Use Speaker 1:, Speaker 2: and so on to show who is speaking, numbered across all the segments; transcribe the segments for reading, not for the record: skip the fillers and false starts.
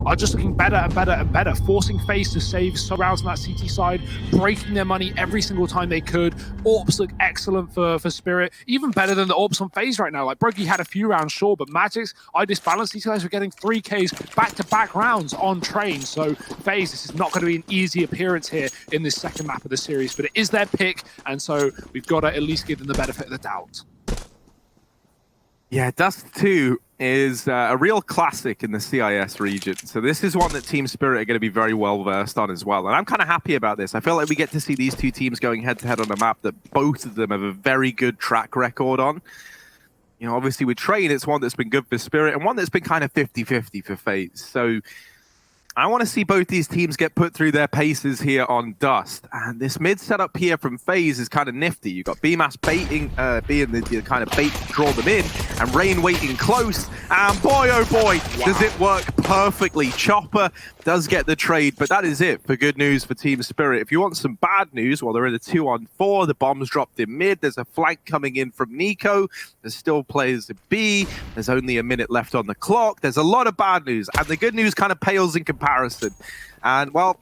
Speaker 1: are just looking better and better and better, forcing FaZe to save some rounds on that CT side, breaking their money every single time they could. AWPs look excellent for Spirit, even better than the AWPs on FaZe right now. Like, Brokey had a few rounds, sure, but Magic's, I disbalanced. These guys were getting 3Ks back-to-back rounds on train. So FaZe, this is not going to be an easy appearance here in this second map of the series, but it is their pick, and so we've got to at least give them the benefit of the doubt.
Speaker 2: Yeah, Dust 2 is a real classic in the CIS region. So this is one that Team Spirit are going to be very well versed on as well. And I'm kind of happy about this. I feel like we get to see these two teams going head-to-head on a map that both of them have a very good track record on. You know, obviously with Train, it's one that's been good for Spirit and one that's been kind of 50-50 for FaZe. So I want to see both these teams get put through their paces here on Dust. And this mid setup here from FaZe is kind of nifty. You've got BMAS baiting, being the kind of bait to draw them in, and Rain waiting close. And boy, oh boy, does it work perfectly. Chopper does get the trade, but that is it for good news for Team Spirit. If you want some bad news, well, they're in a 2-on-4. The bomb's dropped in mid. There's a flank coming in from Nico. There's still players at B. There's only a minute left on the clock. There's a lot of bad news, and the good news kind of pales in comparison. And, well,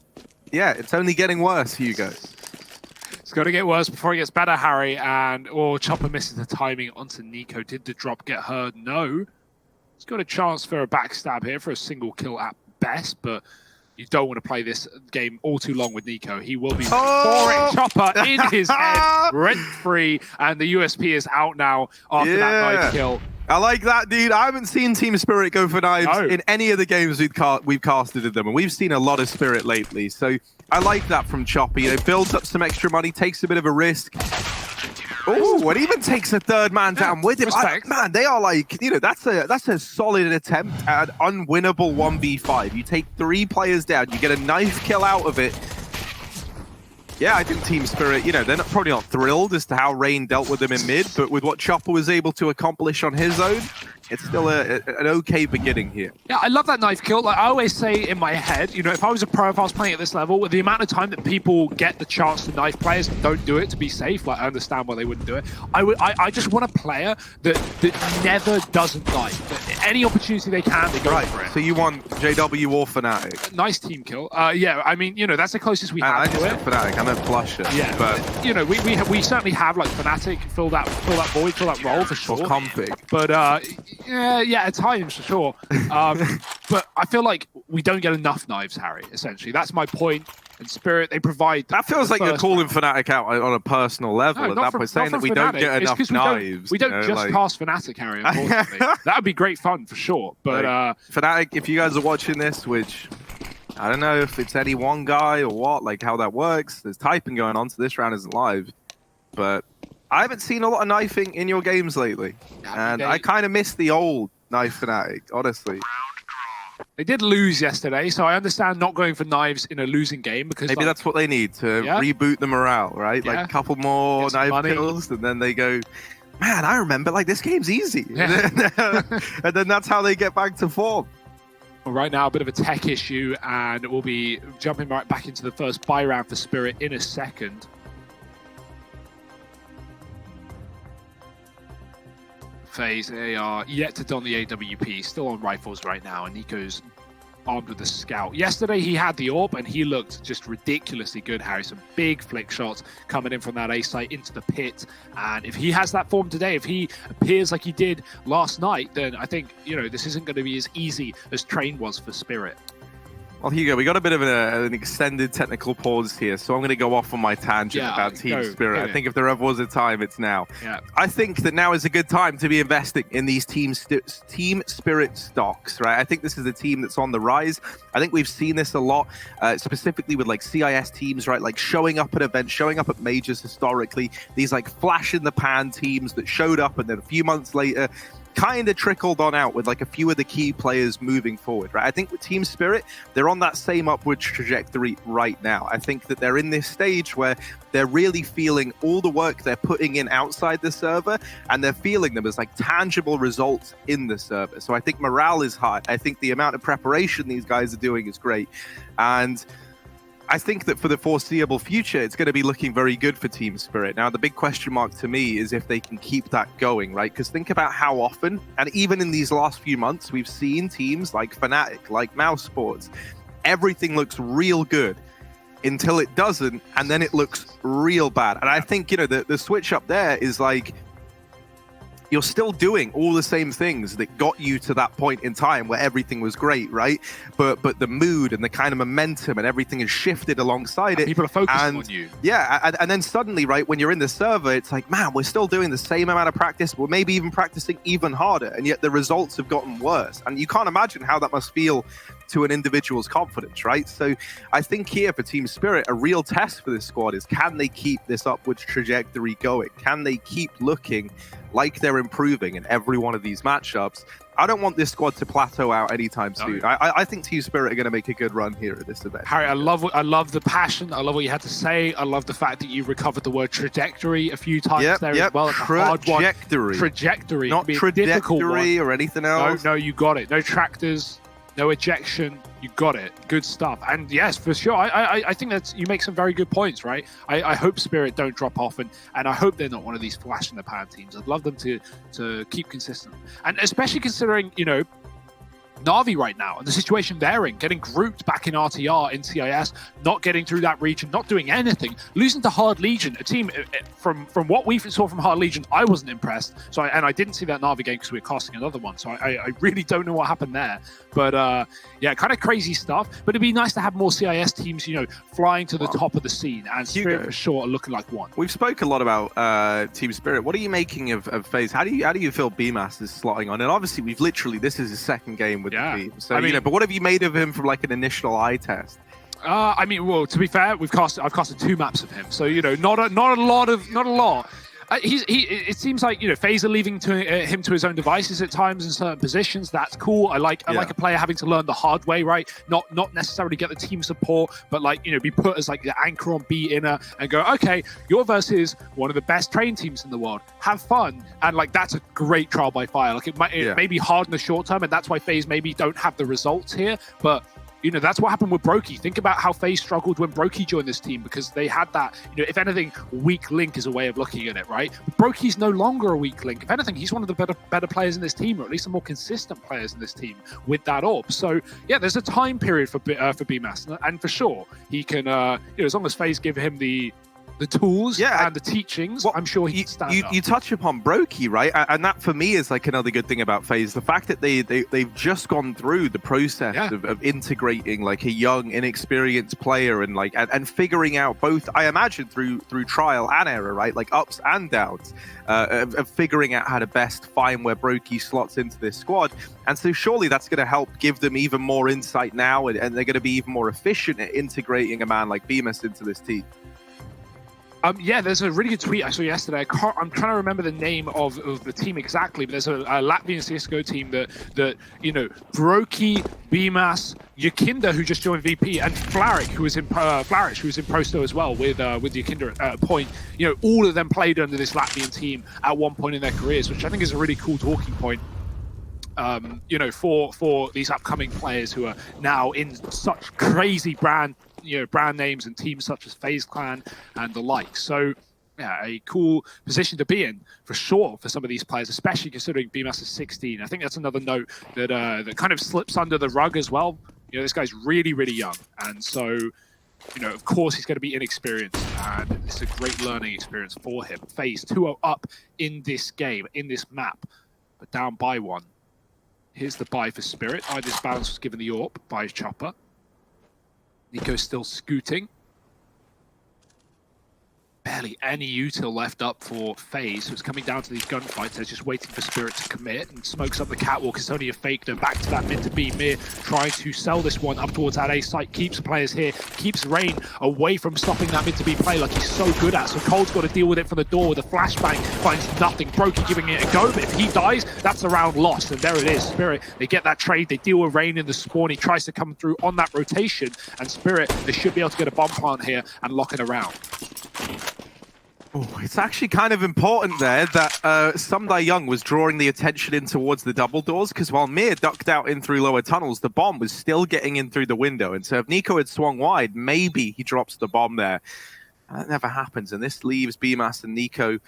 Speaker 2: yeah, it's only getting worse, Hugo.
Speaker 1: It's going to get worse before it gets better, Harry. And, Chopper misses the timing onto Nico. Did the drop get heard? No. He's got a chance for a backstab here for a single kill at best, but you don't want to play this game all too long with Nico. He will be for it. Chopper in his head, rent-free, and the USP is out now after that knife kill.
Speaker 2: I like that, dude. I haven't seen Team Spirit go for knives in any of the games we've casted at them, and we've seen a lot of Spirit lately. So I like that from Chopper. You know, builds up some extra money, takes a bit of a risk. Oh, it even takes a third man down with him. Man, they are like, you know, that's a solid attempt at an unwinnable 1v5. You take 3 players down, you get a knife kill out of it. Yeah, I think Team Spirit, you know, they're probably not thrilled as to how Rain dealt with them in mid, but with what Chopper was able to accomplish on his own, it's still an okay beginning here.
Speaker 1: Yeah, I love that knife kill. Like I always say in my head, you know, if I was a pro, if I was playing at this level, with the amount of time that people get the chance to knife players and don't do it to be safe, like I understand why they wouldn't do it. I just want a player that never doesn't knife. Any opportunity they can, they go for it.
Speaker 2: So you want JW or Fnatic?
Speaker 1: Nice team kill. Yeah, I mean, you know, that's the closest we have
Speaker 2: to it. Fnatic, I'm a Plusher.
Speaker 1: Yeah, but you know, we certainly have like Fnatic fill that void, fill that role for sure.
Speaker 2: Or Config.
Speaker 1: But yeah, at times for sure. But I feel like we don't get enough knives, Harry. Essentially, that's my point. And Spirit, they provide.
Speaker 2: That feels like you're calling Fnatic out on a personal level at that point, saying that we don't get enough knives.
Speaker 1: We don't just cast Fnatic, Harry. Unfortunately, that would be great fun for sure. But
Speaker 2: Fnatic, if you guys are watching this, which I don't know if it's any one guy or what, like how that works. There's typing going on, so this round isn't live. But I haven't seen a lot of knifing in your games lately. And I kind of miss the old knife Fnatic, honestly.
Speaker 1: They did lose yesterday, so I understand not going for knives in a losing game because
Speaker 2: maybe that's what they need to reboot the morale, right? Like a couple more knife kills, and then they go, man, I remember, like, this game's easy. Yeah. And then that's how they get back to form.
Speaker 1: Well, right now, a bit of a tech issue, and we'll be jumping right back into the first buy round for Spirit in a second. FaZe, they are yet to don the AWP, still on rifles right now, and Nico's armed with the scout. Yesterday he had the AWP and he looked just ridiculously good, Harry. Some big flick shots coming in from that A site into the pit, and if he has that form today, if he appears like he did last night, then I think, you know, this isn't going to be as easy as Train was for Spirit.
Speaker 2: Well, Hugo, we got a bit of an extended technical pause here, so I'm going to go off on my tangent about Team Spirit. I think if there ever was a time, it's now. Yeah. I think that now is a good time to be investing in these Team Spirit stocks, right? I think this is a team that's on the rise. I think we've seen this a lot, specifically with like CIS teams, right? Like showing up at events, showing up at majors historically. These like flash-in-the-pan teams that showed up and then a few months later kind of trickled on out with like a few of the key players moving forward, right? I think with Team Spirit, they're on that same upward trajectory right now. I think that they're in this stage where they're really feeling all the work they're putting in outside the server, and they're feeling them as like tangible results in the server. So I think morale is high. I think the amount of preparation these guys are doing is great. And I think that for the foreseeable future, it's going to be looking very good for Team Spirit. Now, the big question mark to me is if they can keep that going, right? Because think about how often, and even in these last few months, we've seen teams like Fnatic, like Mouse Sports, everything looks real good until it doesn't, and then it looks real bad. And I think, you know, the switch up there is like, you're still doing all the same things that got you to that point in time where everything was great, right? But the mood and the kind of momentum and everything has shifted alongside it.
Speaker 1: People are focusing on you.
Speaker 2: Yeah, and then suddenly, right, when you're in the server, it's like, man, we're still doing the same amount of practice. We're maybe even practicing even harder, and yet the results have gotten worse. And you can't imagine how that must feel to an individual's confidence, right? So I think here for Team Spirit, a real test for this squad is, can they keep this upwards trajectory going? Can they keep looking like they're improving in every one of these matchups? I don't want this squad to plateau out anytime soon. I think Team Spirit are going to make a good run here at this event.
Speaker 1: Harry, I love the passion. I love what you had to say. I love the fact that you recovered the word trajectory a few times there as well.
Speaker 2: Trajectory.
Speaker 1: Trajectory.
Speaker 2: Not trajectory or anything else.
Speaker 1: No, you got it. No tractors, no ejection. You got it. Good stuff. And yes, for sure, I think that's, you make some very good points, right? I hope Spirit don't drop off, and I hope they're not one of these flash in the pan teams. I'd love them to keep consistent, and especially considering, you know, Na'Vi right now and the situation they're in, getting grouped back in RTR in CIS, not getting through that region, not doing anything, losing to Hard Legion, a team from what we saw from Hard Legion, I wasn't impressed. So I didn't see that Na'Vi game because we were casting another one. So I really don't know what happened there. But yeah, kind of crazy stuff. But it'd be nice to have more CIS teams, you know, flying to the top of the scene. And Spirit for sure are looking like one.
Speaker 2: We've spoke a lot about Team Spirit. What are you making of FaZe? How do you feel BMAS is slotting on? And obviously, we've literally, this is his second game with the team. So, I mean, you know, but what have you made of him from like an initial eye test?
Speaker 1: I mean, well, to be fair, I've casted 2 maps of him, so you know, not a lot. It seems like, you know, FaZe are leaving him to his own devices at times in certain positions. That's cool. I like a player having to learn the hard way, right? Not necessarily get the team support, but like, you know, be put as like the anchor on B inner and go, okay, you're versus one of the best train teams in the world. Have fun. And like, that's a great trial by fire. Like it may be hard in the short term, and that's why FaZe maybe don't have the results here, but you know, that's what happened with Brokey. Think about how FaZe struggled when Brokey joined this team, because they had that, you know, if anything, weak link is a way of looking at it, right? But Brokey's no longer a weak link. If anything, he's one of the better players in this team, or at least the more consistent players in this team with that AWP. So yeah, there's a time period for BMAS, and for sure he can, you know, as long as FaZe give him the tools and the teachings, I'm sure he can stand up.
Speaker 2: You touch upon Brokey, right? And that for me is like another good thing about FaZe. The fact that they've just gone through the process of integrating like a young, inexperienced player and like and figuring out both, I imagine, through trial and error, right? Like ups and downs, of figuring out how to best find where Brokey slots into this squad. And so surely that's going to help give them even more insight now, and they're going to be even more efficient at integrating a man like BMAS into this team.
Speaker 1: Yeah, there's a really good tweet I saw yesterday. I'm trying to remember the name of the team exactly, but there's a Latvian CSGO team that you know, Brokey, BMAS, Yakinda, who just joined VP, and Flaric, who was in Prosto as well with Yakinda at a point. You know, all of them played under this Latvian team at one point in their careers, which I think is a really cool talking point. You know, for these upcoming players who are now in such crazy brand names and teams such as FaZe Clan and the like. So yeah, a cool position to be in for sure for some of these players, especially considering BMAS is 16. I think that's another note that that kind of slips under the rug as well. You know, this guy's really, really young, and so, you know, of course he's going to be inexperienced, and it's a great learning experience for him. FaZe 2-0 up in this game, in this map, but down by 1. Here's the buy for Spirit. This balance was given the AWP by his chopper. Nico's still scooting. Barely any util left up for FaZe, so it's coming down to these gunfights. They're just waiting for Spirit to commit, and smokes up the catwalk. It's only a fake. They're back to that mid to B. Mir trying to sell this one up towards that A site, keeps players here, keeps Rain away from stopping that mid to B play like he's so good at. So Cold's got to deal with it from the door with a flashbang, finds nothing. Brokey giving it a go, but if he dies, that's a round lost. And there it is. Spirit, they get that trade, they deal with Rain in the spawn. He tries to come through on that rotation, and Spirit, they should be able to get a bomb plant here and lock it around.
Speaker 2: Oh, it's actually kind of important there that Sumdai Young was drawing the attention in towards the double doors, because while Mir ducked out in through lower tunnels, the bomb was still getting in through the window. And so if Nico had swung wide, maybe he drops the bomb there. That never happens, and this leaves BMAS and Nico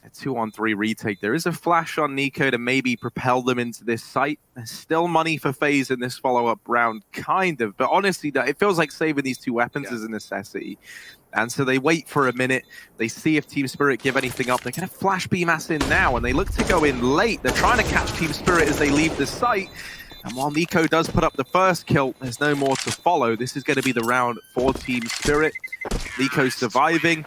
Speaker 2: a 2-on-3 retake. There is a flash on Nico to maybe propel them into this site. There's still money for FaZe in this follow-up round, kind of, but honestly, it feels like saving these two weapons is a necessity. And so they wait for a minute. They see if Team Spirit give anything up. They're going to flash BMAS in now, and they look to go in late. They're trying to catch Team Spirit as they leave the site. And while Nico does put up the first kill, there's no more to follow. This is going to be the round for Team Spirit. Nico surviving.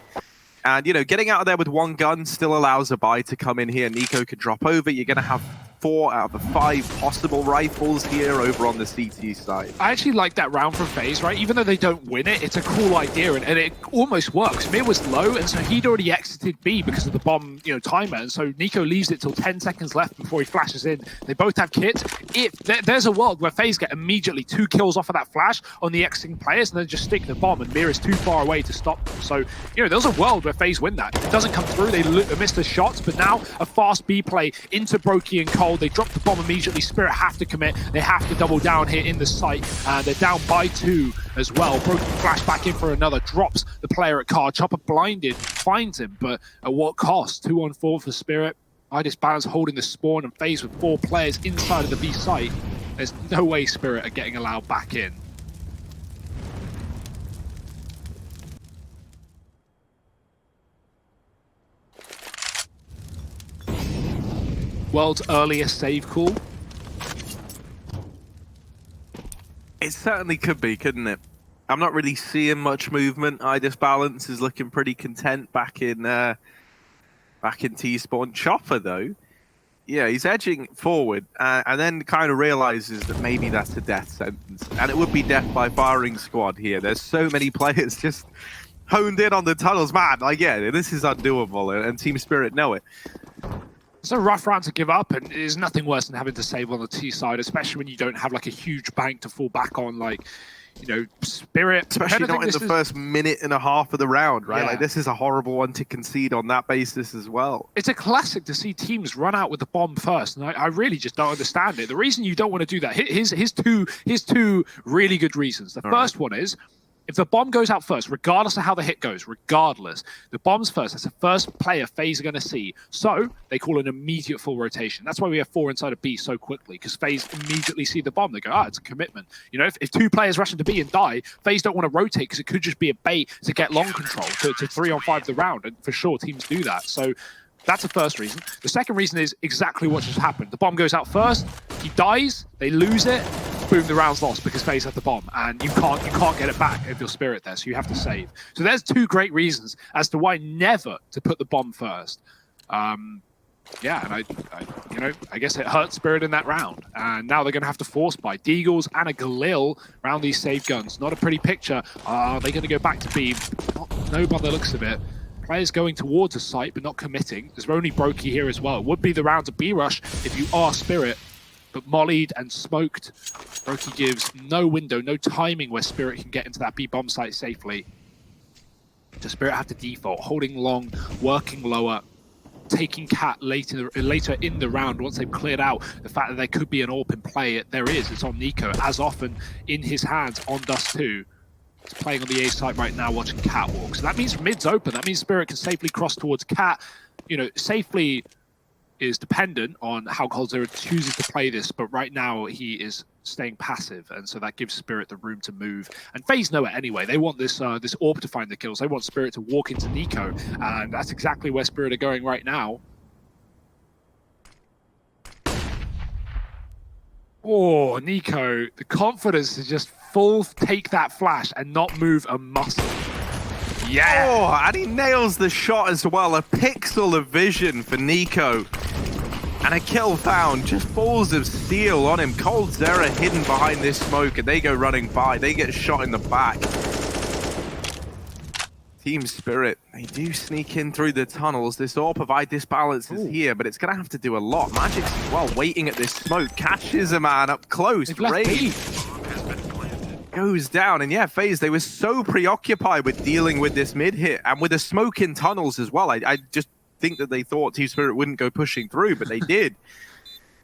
Speaker 2: And, you know, getting out of there with one gun still allows a buy to come in here. Nico can drop over. You're going to have 4 out of the 5 possible rifles here over on the CT side.
Speaker 1: I actually like that round from FaZe, right? Even though they don't win it, it's a cool idea, and it almost works. Mir was low, and so he'd already exited B because of the bomb, you know, timer, and so Nico leaves it till 10 seconds left before he flashes in. They both have kits. If there's a world where FaZe get immediately 2 kills off of that flash on the exiting players, and then just stick the bomb, and Mir is too far away to stop them. So, you know, there's a world where FaZe win that. It doesn't come through. They miss the shots, but now a fast B play into Brokey and Cole. They drop the bomb immediately. Spirit have to commit. They have to double down here in the site, and they're down by 2 as well. Brokey flash back in for another, drops the player at car. Chopper blinded, finds him, but at what cost? 2-on-4 for Spirit. iDisbalance holding the spawn, and FaZe with 4 players inside of the B site. There's no way Spirit are getting allowed back in. World's earliest save call.
Speaker 2: It certainly could be, couldn't it? I'm not really seeing much movement. iDisbalance is looking pretty content back in T-spawn. Chopper, though, yeah, he's edging forward and then kind of realizes that maybe that's a death sentence. And it would be death by firing squad here. There's so many players just honed in on the tunnels. Man, like, yeah, this is undoable, and Team Spirit know it.
Speaker 1: It's a rough round to give up, and there's nothing worse than having to save on the T side, especially when you don't have like a huge bank to fall back on, like, you know, Spirit.
Speaker 2: Especially not in the first minute and a half of the round, right?
Speaker 1: Yeah.
Speaker 2: Like, this is a horrible one to concede on that basis as well.
Speaker 1: It's a classic to see teams run out with the bomb first, and I really just don't understand it. The reason you don't want to do that, here's two really good reasons. The first one is, if the bomb goes out first, regardless of how the hit goes, regardless, the bomb's first. That's the first player FaZe are going to see. So they call an immediate full rotation. That's why we have 4 inside of B so quickly, because FaZe immediately see the bomb. They go, it's a commitment. You know, if 2 players rush into B and die, FaZe don't want to rotate because it could just be a bait to get long control, to 3-on-5 the round. And for sure, teams do that. So that's the first reason. The second reason is exactly what just happened. The bomb goes out first, he dies, they lose it, boom, the round's lost because FaZe had the bomb, and you can't get it back if you're Spirit there, so you have to save. So there's 2 great reasons as to why never to put the bomb first. Yeah, and I guess it hurt Spirit in that round, and now they're going to have to force buy Deagles and a Galil around these save guns. Not a pretty picture. Are they going to go back to B? No, by the looks of it. Players going towards a site but not committing. There's only Brokey here as well. It would be the round to B rush if you are Spirit, but mollied and smoked. Brokey gives no window, no timing where Spirit can get into that B bomb site safely. Does Spirit have to default, holding long, working lower, taking Cat later in the round once they've cleared out the fact that there could be an AWP in play. There is. It's on Nico, as often in his hands on Dust 2. He's playing on the A site right now, watching Catwalk. So that means mid's open. That means Spirit can safely cross towards Cat. You know, safely is dependent on how Coldzera chooses to play this, but right now he is staying passive, and so that gives Spirit the room to move. And FaZe know it anyway. They want this this AWP to find the kills. They want Spirit to walk into Nico, and that's exactly where Spirit are going right now. Oh, Nico, the confidence to just full take that flash and not move a muscle. Yeah!
Speaker 2: Oh, and he nails the shot as well. A pixel of vision for Nico. And a kill found. Just balls of steel on him. Coldzera hidden behind this smoke, and they go running by. They get shot in the back. Team Spirit, they do sneak in through the tunnels. This AWP of iDisbalance is here, but it's going to have to do a lot. Magic's as well, waiting at this smoke. Catches a man up close.
Speaker 1: They've left B.
Speaker 2: Goes goes down. And yeah, FaZe, they were so preoccupied with dealing with this mid hit and with the smoke in tunnels as well. I just think that they thought Team Spirit wouldn't go pushing through, but they did.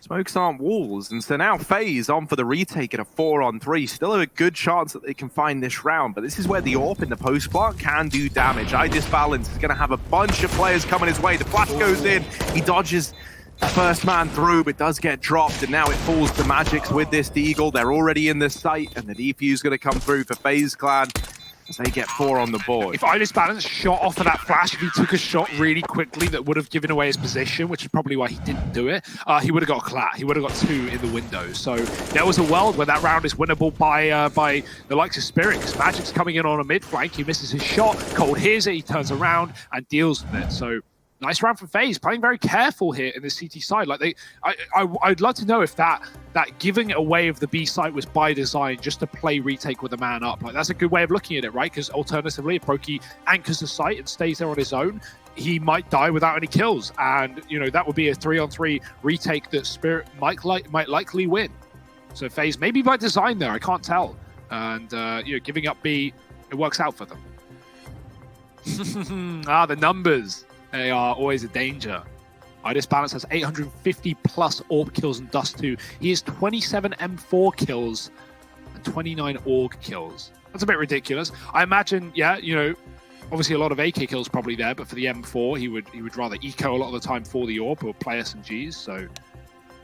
Speaker 2: Smokes aren't walls, and so now FaZe on for the retake at a 4-on-3. Still a good chance that they can find this round, but this is where the AWP in the post plant can do damage. iDisbalance is going to have a bunch of players coming his way. The flash goes in, he dodges the first man through, but does get dropped, and now it falls to Magix with this Deagle. They're already in the site, and the defuse is going to come through for FaZe Clan as they get 4 on the board.
Speaker 1: If iDisbalance shot off of that flash, if he took a shot really quickly that would have given away his position, which is probably why he didn't do it, he would have got a clat. He would have got 2 in the window. So there was a world where that round is winnable by the likes of Spirit, because Magic's coming in on a mid flank, he misses his shot, Cold hears it, he turns around and deals with it. So nice round from FaZe, playing very careful here in the CT side. Like I'd love to know if that giving away of the B site was by design, just to play retake with a man up. Like that's a good way of looking at it, right? Because alternatively, if Brokey anchors the site and stays there on his own, he might die without any kills, and you know that would be a 3-on-3 retake that Spirit might likely win. So FaZe maybe by design there, I can't tell, and you know, giving up B, it works out for them. The numbers. They are always a danger. iDisbalance has 850 plus AWP kills and Dust 2. He has 27 M4 kills and 29 AUG kills. That's a bit ridiculous. I imagine, yeah, you know, obviously a lot of AK kills probably there, but for the M4, he would rather eco a lot of the time for the AWP or play SMGs, so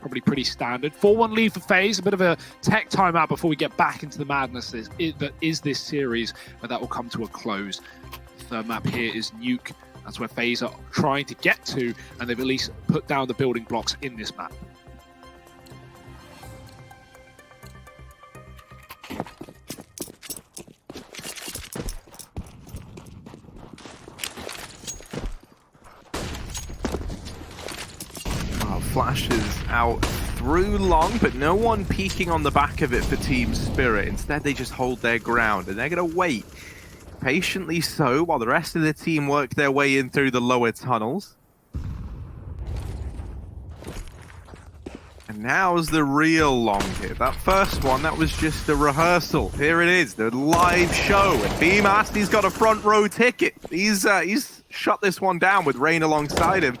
Speaker 1: probably pretty standard. 4-1 lead for FaZe, a bit of a tech timeout before we get back into the madness that is this series, but that will come to a close. The third map here is Nuke. That's where FaZe are trying to get to, and they've at least put down the building blocks in this map.
Speaker 2: Flashes out through long, but no one peeking on the back of it for Team Spirit. Instead, they just hold their ground, and they're going to wait patiently so while the rest of the team work their way in through the lower tunnels. And now's the real long hit. That first one, that was just a rehearsal. Here it is, the live show. And BMAS, he's got a front row ticket. He's shut this one down with Rain alongside him.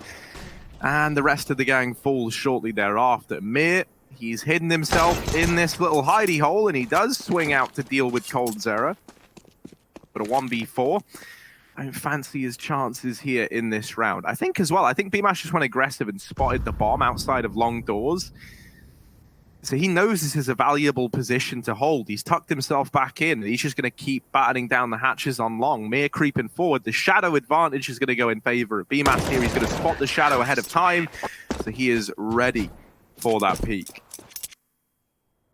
Speaker 2: And the rest of the gang falls shortly thereafter. Mir, he's hidden himself in this little hidey hole, and he does swing out to deal with Cold Zera. But a 1v4. I don't fancy his chances here in this round. I think as well, I think BMAS just went aggressive and spotted the bomb outside of long doors. So he knows this is a valuable position to hold. He's tucked himself back in, and he's just going to keep battening down the hatches on long. Mir creeping forward. The shadow advantage is going to go in favor of BMAS here. He's going to spot the shadow ahead of time. So he is ready for that peak.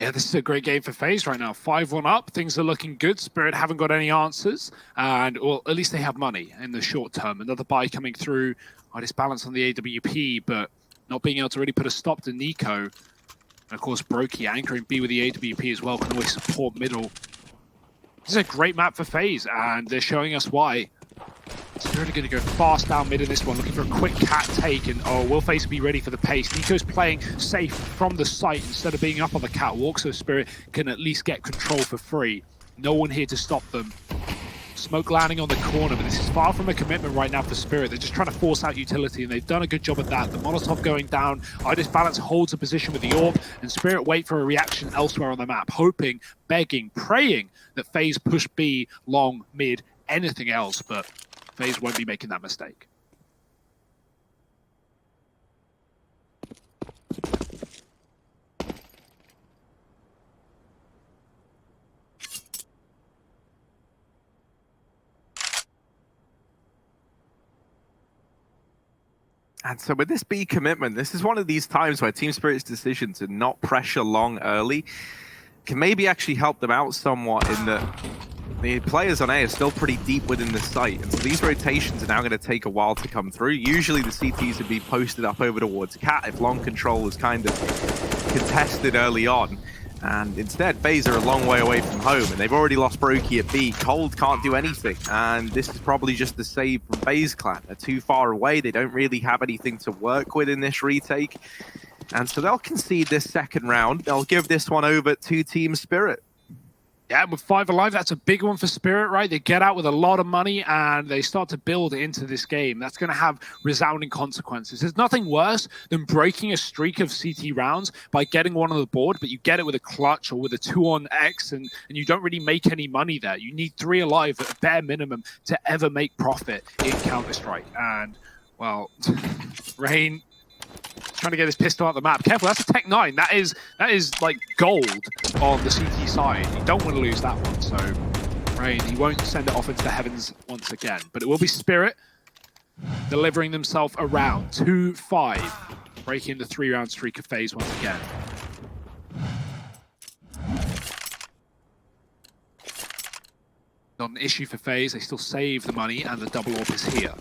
Speaker 1: Yeah, this is a great game for FaZe right now. 5-1 up, things are looking good. Spirit haven't got any answers, and well, at least they have money in the short term. Another buy coming through. iDisbalance on the AWP, but not being able to really put a stop to Nico. And of course, Brokey anchoring B with the AWP as well can always support middle. This is a great map for FaZe, and they're showing us why. Spirit are going to go fast down mid in this one, looking for a quick cat take, and oh, will FaZe be ready for the pace? Nico's playing safe from the site instead of being up on the catwalk, so Spirit can at least get control for free. No one here to stop them. Smoke landing on the corner, but this is far from a commitment right now for Spirit. They're just trying to force out utility, and they've done a good job at that. The Molotov going down, iDisbalance holds a position with the AWP, and Spirit wait for a reaction elsewhere on the map, hoping, begging, praying that FaZe push B, long, mid, anything else, but FaZe won't be making that mistake.
Speaker 2: And so with this B commitment, this is one of these times where Team Spirit's decision to not pressure long early can maybe actually help them out somewhat, in that the players on A are still pretty deep within the site, and so these rotations are now going to take a while to come through. Usually the CTs would be posted up over towards Cat if long control was kind of contested early on. And instead, FaZe are a long way away from home, and they've already lost Brokey at B. Cold can't do anything, and this is probably just the save from FaZe Clan. They're too far away. They don't really have anything to work with in this retake. And so they'll concede this second round. They'll give this one over to Team Spirit.
Speaker 1: Yeah, with 5 alive, that's a big one for Spirit, right? They get out with a lot of money and they start to build into this game. That's going to have resounding consequences. There's nothing worse than breaking a streak of CT rounds by getting one on the board, but you get it with a clutch or with a 2 on X and you don't really make any money there. You need 3 alive at a bare minimum to ever make profit in Counter-Strike. And, well, Rain trying to get his pistol out the map. Careful, that's a Tech 9. That is like gold on the CT side. You don't want to lose that one. So Rain, he won't send it off into the heavens once again. But it will be Spirit delivering themselves around 2-5, breaking the 3-round streak of FaZe once again. Not an issue for FaZe. They still save the money and the double AWP is here.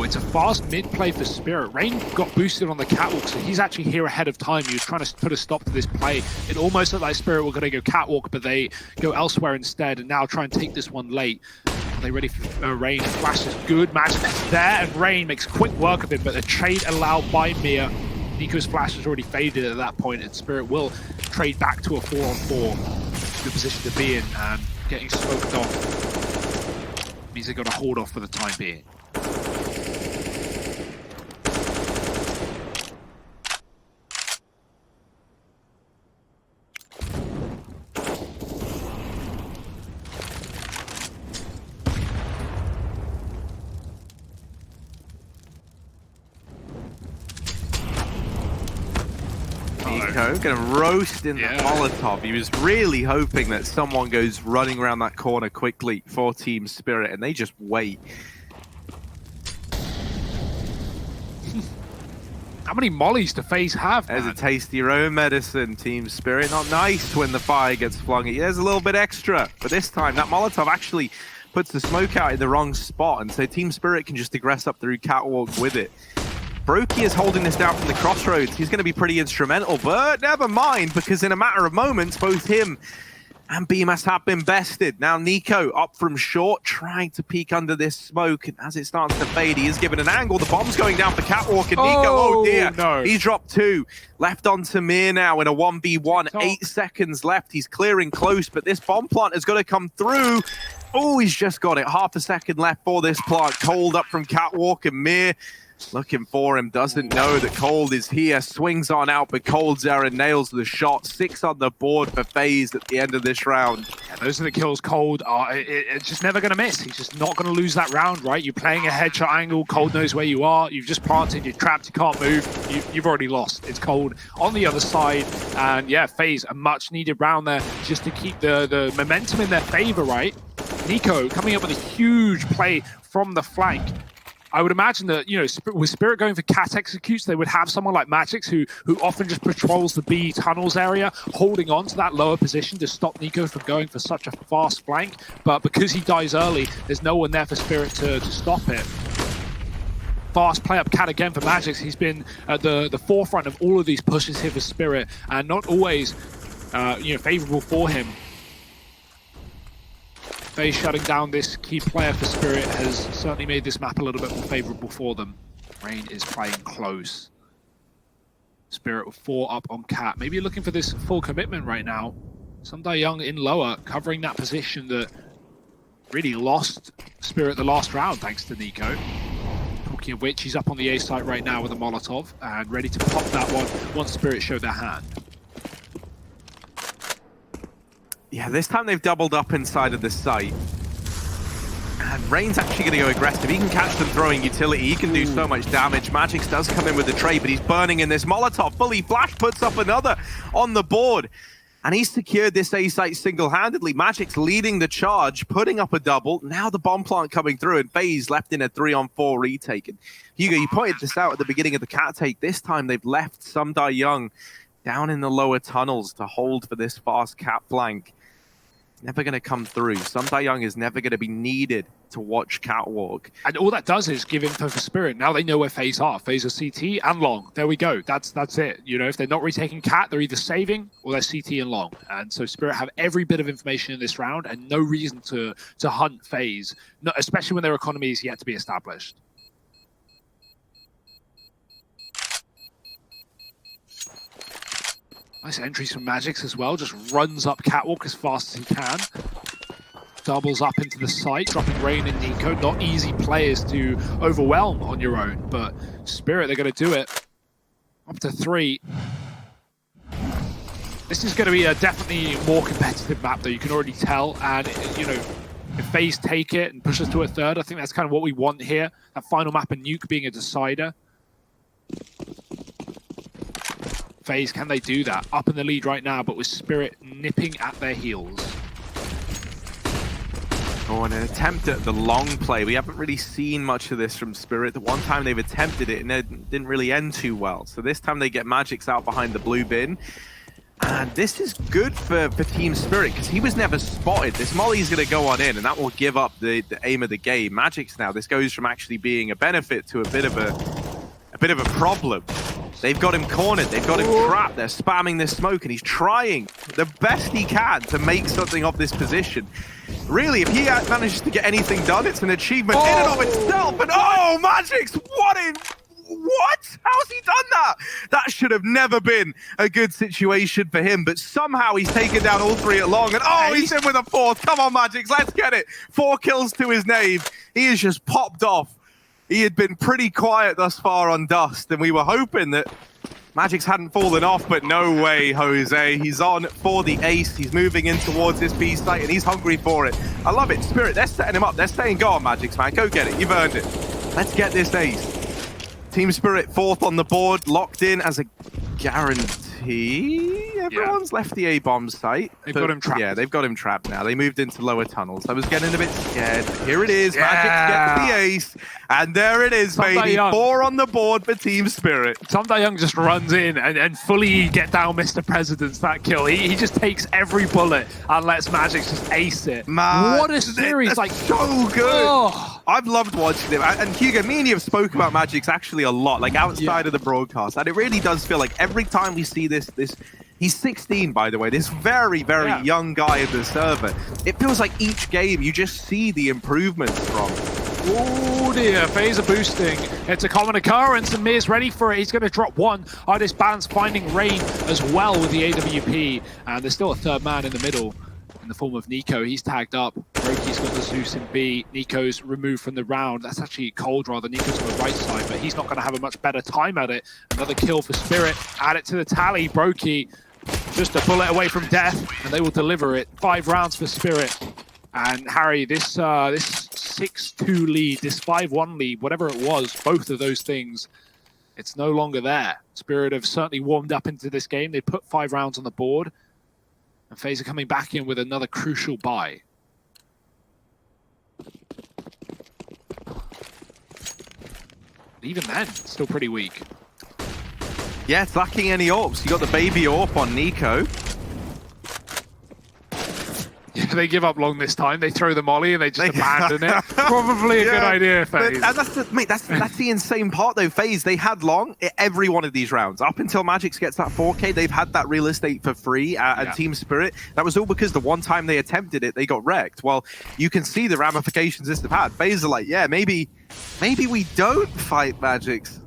Speaker 1: It's a fast mid play for Spirit. Rain got boosted on the catwalk, so he's actually here ahead of time. He was trying to put a stop to this play. It almost looked like Spirit were going to go catwalk, but they go elsewhere instead and now try and take this one late. Are they ready for Rain? Flashes good. Magic there, and Rain makes quick work of him, but the trade allowed by Mia. Nico's flash has already faded at that point, and Spirit will trade back to a 4-on-4. Good position to be in, and getting smoked off means they've got to hold off for the time being.
Speaker 2: Going to roast in the Molotov. He was really hoping that someone goes running around that corner quickly for Team Spirit, and they just wait.
Speaker 1: How many mollies do FaZe have?
Speaker 2: There's a taste of your own medicine, Team Spirit. Not nice when the fire gets flung at you. There's a little bit extra, but this time that Molotov actually puts the smoke out in the wrong spot, and so Team Spirit can just aggress up through catwalk with it. Brokey is holding this down from the crossroads. He's going to be pretty instrumental, but never mind, because in a matter of moments, both him and BMS have been bested. Now Nico up from short, trying to peek under this smoke, and as it starts to fade, he is given an angle. The bomb's going down for catwalk, and Nico, oh dear, no. He dropped 2. Left on Tamir now in a 1v1, 8 seconds left. He's clearing close, but this bomb plant has got to come through. Oh, he's just got it. Half a second left for this plant. Cold up from catwalk, and Mir looking for him, doesn't know that Cold is here, swings on out, but Cold's there and nails the shot. 6 on the board for FaZe at the end of this round.
Speaker 1: Yeah, those are the kills Cold are. It's just never going to miss. He's just not going to lose that round, right? You're playing a headshot angle, Cold knows where you are, you've just planted, you're trapped, you can't move, you've already lost. It's Cold on the other side, and yeah, FaZe, a much needed round there just to keep the momentum in their favor, right? Nico coming up with a huge play from the flank. I would imagine that, you know, with Spirit going for cat executes, they would have someone like Magix who often just patrols the B tunnels area, holding on to that lower position to stop Nico from going for such a fast flank. But because he dies early, there's no one there for Spirit to stop it. Fast play up cat again for Magix. He's been at the forefront of all of these pushes here for Spirit, and not always, you know, favorable for him. FaZe shutting down this key player for Spirit has certainly made this map a little bit more favorable for them. Rain is playing close. Spirit with 4 up on Cat. Maybe looking for this full commitment right now. Sundae Young in lower, covering that position that really lost Spirit the last round, thanks to Nico. Talking of which, he's up on the A site right now with a Molotov and ready to pop that one once Spirit showed their hand.
Speaker 2: Yeah, this time they've doubled up inside of the site. And Rain's actually going to go aggressive. He can catch them throwing utility. He can do so much damage. Magix does come in with the trade, but he's burning in this Molotov. Fully Flash puts up another on the board. And he's secured this A site single-handedly. Magix leading the charge, putting up a double. Now the bomb plant coming through, and FaZe left in a 3-on-4 retake. And Hugo, you pointed this out at the beginning of the Cat take. This time they've left Sundae Young down in the lower tunnels to hold for this fast Cat flank. Never going to come through. Sundae Young is never going to be needed to watch catwalk.
Speaker 1: And all that does is give info for Spirit. Now they know where FaZe are. FaZe are CT and long. There we go. That's it. You know, if they're not retaking Cat, they're either saving or they're CT and long. And so Spirit have every bit of information in this round and no reason to hunt FaZe, especially when their economy is yet to be established. Nice entries from Magix as well. Just runs up Catwalk as fast as he can. Doubles up into the site, dropping Rain and Nico. Not easy players to overwhelm on your own, but Spirit, they're going to do it. Up to 3. This is going to be a definitely more competitive map, though. You can already tell. And, you know, if FaZe take it and push us to a 3rd, I think that's kind of what we want here. That final map and Nuke being a decider. FaZe, can they do that? Up in the lead right now, but with Spirit nipping at their heels.
Speaker 2: Oh, and an attempt at the long play. We haven't really seen much of this from Spirit. The one time they've attempted it and it didn't really end too well. So this time they get Magix out behind the blue bin. And this is good for Team Spirit because he was never spotted. This Molly's going to go on in and that will give up the aim of the game. Magix now, this goes from actually being a benefit to a bit of a problem. They've got him cornered, they've got him trapped, they're spamming this smoke and he's trying the best he can to make something of this position. Really, if he manages to get anything done, it's an achievement in and of itself. And oh, Magix, what? How's he done that? That should have never been a good situation for him, but somehow he's taken down all 3 at long, and oh, he's in with a 4th. Come on, Magix, let's get it. 4 kills to his name. He has just popped off. He had been pretty quiet thus far on Dust, and we were hoping that Magix hadn't fallen off, but no way, Jose. He's on for the ace. He's moving in towards this B site, and he's hungry for it. I love it. Spirit, they're setting him up. They're saying, go on, Magix, man. Go get it. You've earned it. Let's get this ace. Team Spirit 4th on the board, locked in as a guarantee. Everyone's left the A-bomb site.
Speaker 1: They've got him trapped.
Speaker 2: Yeah, they've got him trapped now. They moved into lower tunnels. I was getting a bit scared. Here it is. Magix gets the ace. And there it is, baby. 4 on the board for Team Spirit.
Speaker 1: Young just runs in and fully get down Mr. President's that kill. He just takes every bullet and lets Magix just ace it.
Speaker 2: Man,
Speaker 1: what a series.
Speaker 2: Like so good. Oh. I've loved watching him. And Hugo, me and you have spoke about Magix actually a lot, like outside of the broadcast. And it really does feel like every time we see this he's 16, by the way, this very, very young guy in the server. It feels like each game you just see the improvements from.
Speaker 1: Oh dear, FaZe are boosting. It's a common occurrence and Mir's ready for it. He's going to drop 1. Artist Balance finding Rain as well with the AWP. And there's still a 3rd man in the middle in the form of Nico. He's tagged up. Roki's got the Zeus in B. Nico's removed from the round. That's actually Cold rather. Nico's on the right side, but he's not going to have a much better time at it. Another kill for Spirit. Add it to the tally. Brokey just a bullet away from death, and they will deliver it. 5 rounds for Spirit. And Harry, this 6-2 lead, this 5-1 lead, whatever it was, both of those things, it's no longer there. Spirit have certainly warmed up into this game. They put 5 rounds on the board. And FaZe are coming back in with another crucial buy. Even then, still pretty weak.
Speaker 2: Yeah, it's lacking any AWPs. You got the baby AWP on Nico.
Speaker 1: Yeah, they give up long this time. They throw the molly and they just abandon it. Probably a good idea, FaZe.
Speaker 2: And that's the insane part though. FaZe, they had long every one of these rounds. Up until Magix gets that 4K, they've had that real estate for free. And Team Spirit, that was all because the one time they attempted it, they got wrecked. Well, you can see the ramifications this have had. FaZe are like, yeah, maybe we don't fight Magix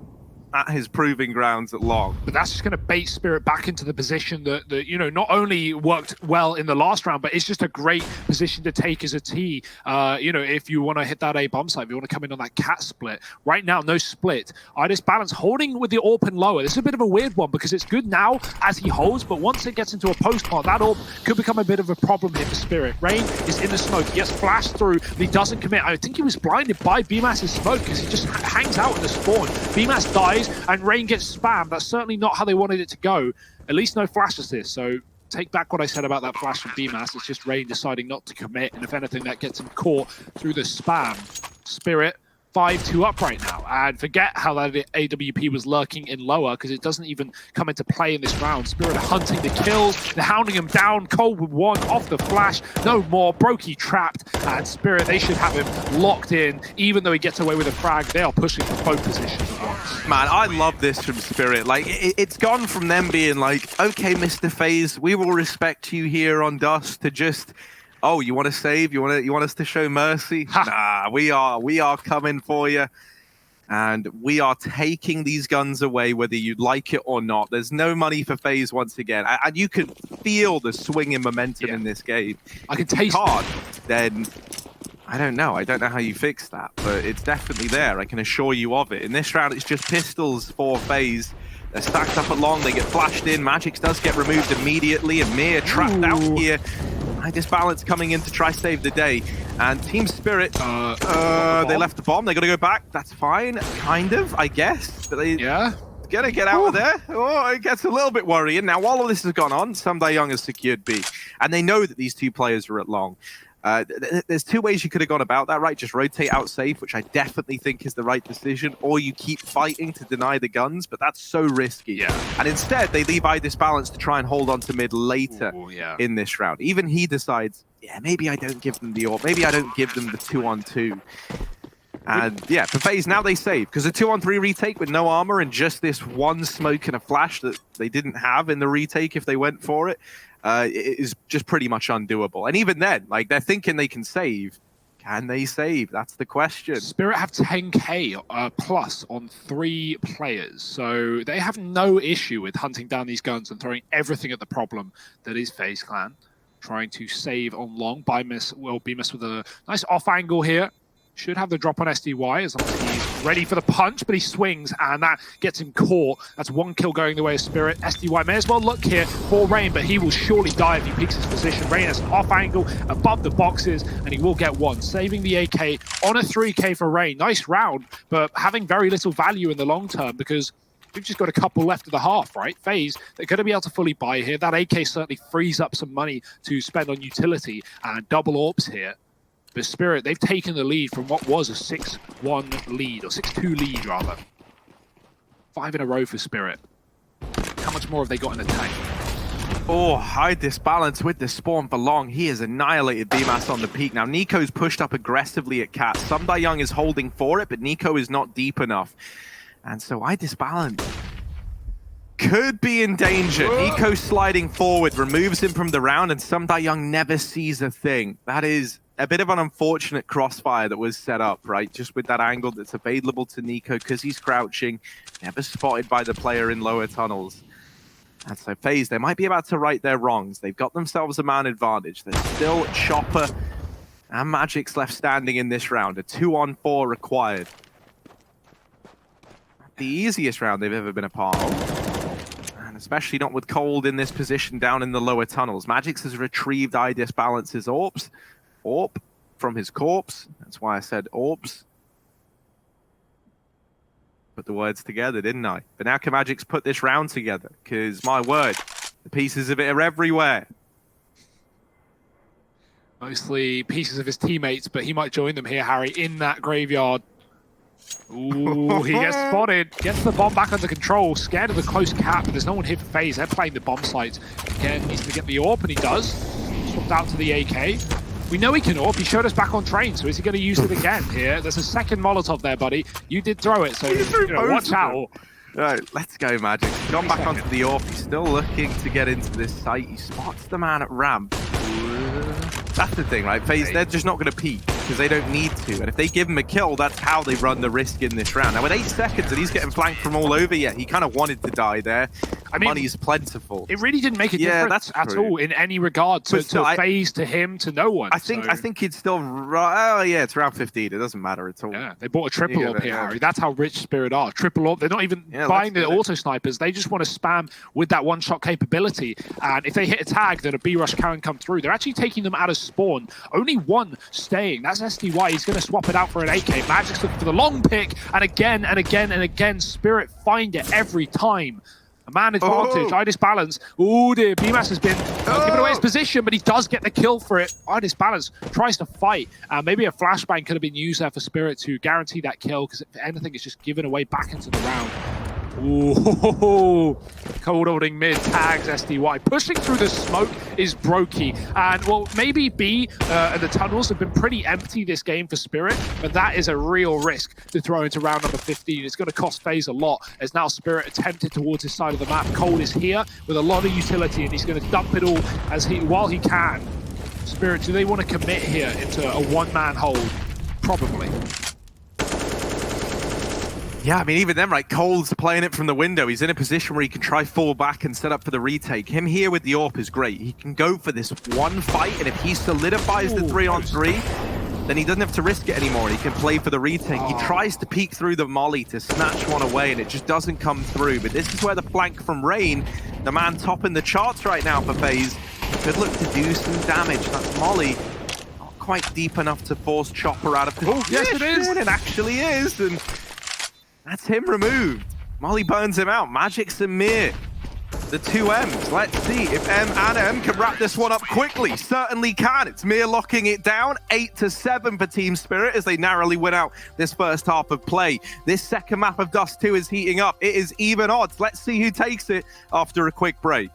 Speaker 2: at his proving grounds at long.
Speaker 1: But that's just going to bait Spirit back into the position that you know, not only worked well in the last round, but it's just a great position to take as a T. You know, if you want to hit that A bomb site, if you want to come in on that cat split. Right now, no split. Iris Balance holding with the AWP and lower. This is a bit of a weird one because it's good now as he holds, but once it gets into a post plant, that AWP could become a bit of a problem here for Spirit. Rain is in the smoke. He gets flashed through, but he doesn't commit. I think he was blinded by BMAS's smoke because he just hangs out in the spawn. BMAS dies, and Rain gets spammed. That's certainly not how they wanted it to go. At least no flash assist, so take back what I said about that flash from BMAS. It's just Rain deciding not to commit, and if anything, that gets him caught through the spam. Spirit 5-2 up right now, and forget how that AWP was lurking in lower because it doesn't even come into play in this round. Spirit are hunting the kills, they're hounding him down. Cold with 1 off the flash, no more. Brokey trapped, and Spirit, they should have him locked in. Even though he gets away with a frag, they are pushing for both positions at once.
Speaker 2: Man, I love this from Spirit. Like, it's gone from them being like, okay, Mr. FaZe, we will respect you here on Dust, to just, oh, you want to save? You want us to show mercy? Nah, we are coming for you. And we are taking these guns away whether you like it or not. There's no money for FaZe once again. And you can feel the swing in momentum in this game.
Speaker 1: I can taste
Speaker 2: it. Then I don't know. I don't know how you fix that, but it's definitely there. I can assure you of it. In this round, it's just pistols for FaZe. They're stacked up along. They get flashed in. Magix does get removed immediately. And Mir trapped out here. High disbalance coming in to try save the day. And Team Spirit, they left the bomb. They got to go back. That's fine, kind of, I guess. But they gonna get out of there. Oh, it gets a little bit worrying. Now, while all this has gone on, Young has secured B. And they know that these two players are at long. There's two ways you could have gone about that, right? Just rotate out safe, which I definitely think is the right decision, or you keep fighting to deny the guns, but that's so risky. And instead, they leave high disbalance to try and hold on to mid later in this round. Even he decides, maybe I don't give them the AWP. Maybe I don't give them the 2-on-2. And for FaZe, now they save, because a 2-on-3 retake with no armor and just this one smoke and a flash that they didn't have in the retake if they went for it, is just pretty much undoable. And even then, like, they're thinking they can save. Can they save? That's the question.
Speaker 1: Spirit have 10k plus on 3 players, so they have no issue with hunting down these guns and throwing everything at the problem that is FaZe Clan. Trying to save on long. Bymiss will be missed with a nice off angle here. Should have the drop on SDY as long as he's ready for the punch, but he swings and that gets him caught. That's 1 kill going the way of Spirit. SDY may as well look here for Rain, but he will surely die if he peeks his position. Rain has an off angle above the boxes and he will get 1, saving the AK on a 3k for Rain. Nice round, but having very little value in the long term because we've just got a couple left of the half, right? FaZe, they're going to be able to fully buy here. That AK certainly frees up some money to spend on utility and double AWPs here. But Spirit, they've taken the lead from what was a 6-1 lead, or 6-2 lead, rather. 5 in a row for Spirit. How much more have they got in the tank?
Speaker 2: Oh, high disbalance with the spawn for long. He has annihilated BMAS on the peak. Now, Nico's pushed up aggressively at Cat. Young is holding for it, but Nico is not deep enough. And so high disbalance could be in danger. Nico sliding forward, removes him from the round, and Young never sees a thing. That is a bit of an unfortunate crossfire that was set up, right? Just with that angle that's available to Nico because he's crouching, never spotted by the player in lower tunnels. And so FaZe, they might be about to right their wrongs. They've got themselves a man advantage. There's still Chopper and Magix left standing in this round. A 2-on-4 required. The easiest round they've ever been a part of. And especially not with Cold in this position down in the lower tunnels. Magix has retrieved eye disbalances AWP from his corpse. That's why I said AWPs. Put the words together, didn't I? But now can Magix put this round together? Because, my word, the pieces of it are everywhere.
Speaker 1: Mostly pieces of his teammates, but he might join them here, Harry, in that graveyard. Ooh, he gets spotted. Gets the bomb back under control. Scared of the close cap, but there's no one here for FaZe. They're playing the bomb sites. Again, needs to get the AWP, and he does. Swapped out to the AK. We know he can AWP. He showed us back on train, so is he going to use it again here? There's a second Molotov there, buddy. You did throw it, so watch out.
Speaker 2: Right, let's go, Magic. He's gone back onto the AWP. He's still looking to get into this site. He spots the man at ramp. That's the thing, right? FaZe, they're just not going to peek because they don't need to. And if they give him a kill, that's how they run the risk in this round. Now, with 8 seconds and he's getting flanked from all over, he kind of wanted to die there. I mean, money's plentiful.
Speaker 1: It really didn't make a difference at all in any regard to FaZe, to him, to no one.
Speaker 2: I think he'd still... Oh, yeah, it's round 15. It doesn't matter at all.
Speaker 1: Yeah, they bought a triple AWP here, Harry. That's how rich Spirit are. Triple AWP. They're not even buying the auto snipers. They just want to spam with that one-shot capability. And if they hit a tag, then a B-rush can come through. They're actually taking them out of spawn. Only one staying. That's SDY. He's going to swap it out for an AK. Magic's looking for the long pick. And again, and again, and again, Spirit find it every time. A man advantage, Eye disbalance. Oh dear, BMAS has been giving away his position, but he does get the kill for it. Eye disbalance tries to fight. Maybe a flashbang could have been used there for Spirit to guarantee that kill, because if anything, it's just given away back into the round. Ooh, cold holding mid, tags SDY. Pushing through the smoke is Brokey. And, well, maybe B and the tunnels have been pretty empty this game for Spirit, but that is a real risk to throw into round number 15. It's going to cost FaZe a lot, as now Spirit attempted towards his side of the map. Cold is here with a lot of utility, and he's going to dump it all while he can. Spirit, do they want to commit here into a one-man hold? Probably.
Speaker 2: Yeah, I mean, even then, right, Cole's playing it from the window. He's in a position where he can try fall back and set up for the retake. Him here with the AWP is great. He can go for this one fight, and if he solidifies the 3-on-3, then he doesn't have to risk it anymore. He can play for the retake. He tries to peek through the molly to snatch one away, and it just doesn't come through. But this is where the flank from Rain, the man topping the charts right now for FaZe, could look to do some damage. That's molly. Not quite deep enough to force Chopper out of position.
Speaker 1: Yes, it is.
Speaker 2: It actually is, and that's him removed. Molly burns him out. Magic Samir, the two M's. Let's see if M and M can wrap this one up quickly. Certainly can. It's Mir locking it down. 8-7 for Team Spirit as they narrowly win out this first half of play. This second map of Dust 2 is heating up. It is even odds. Let's see who takes it after a quick break.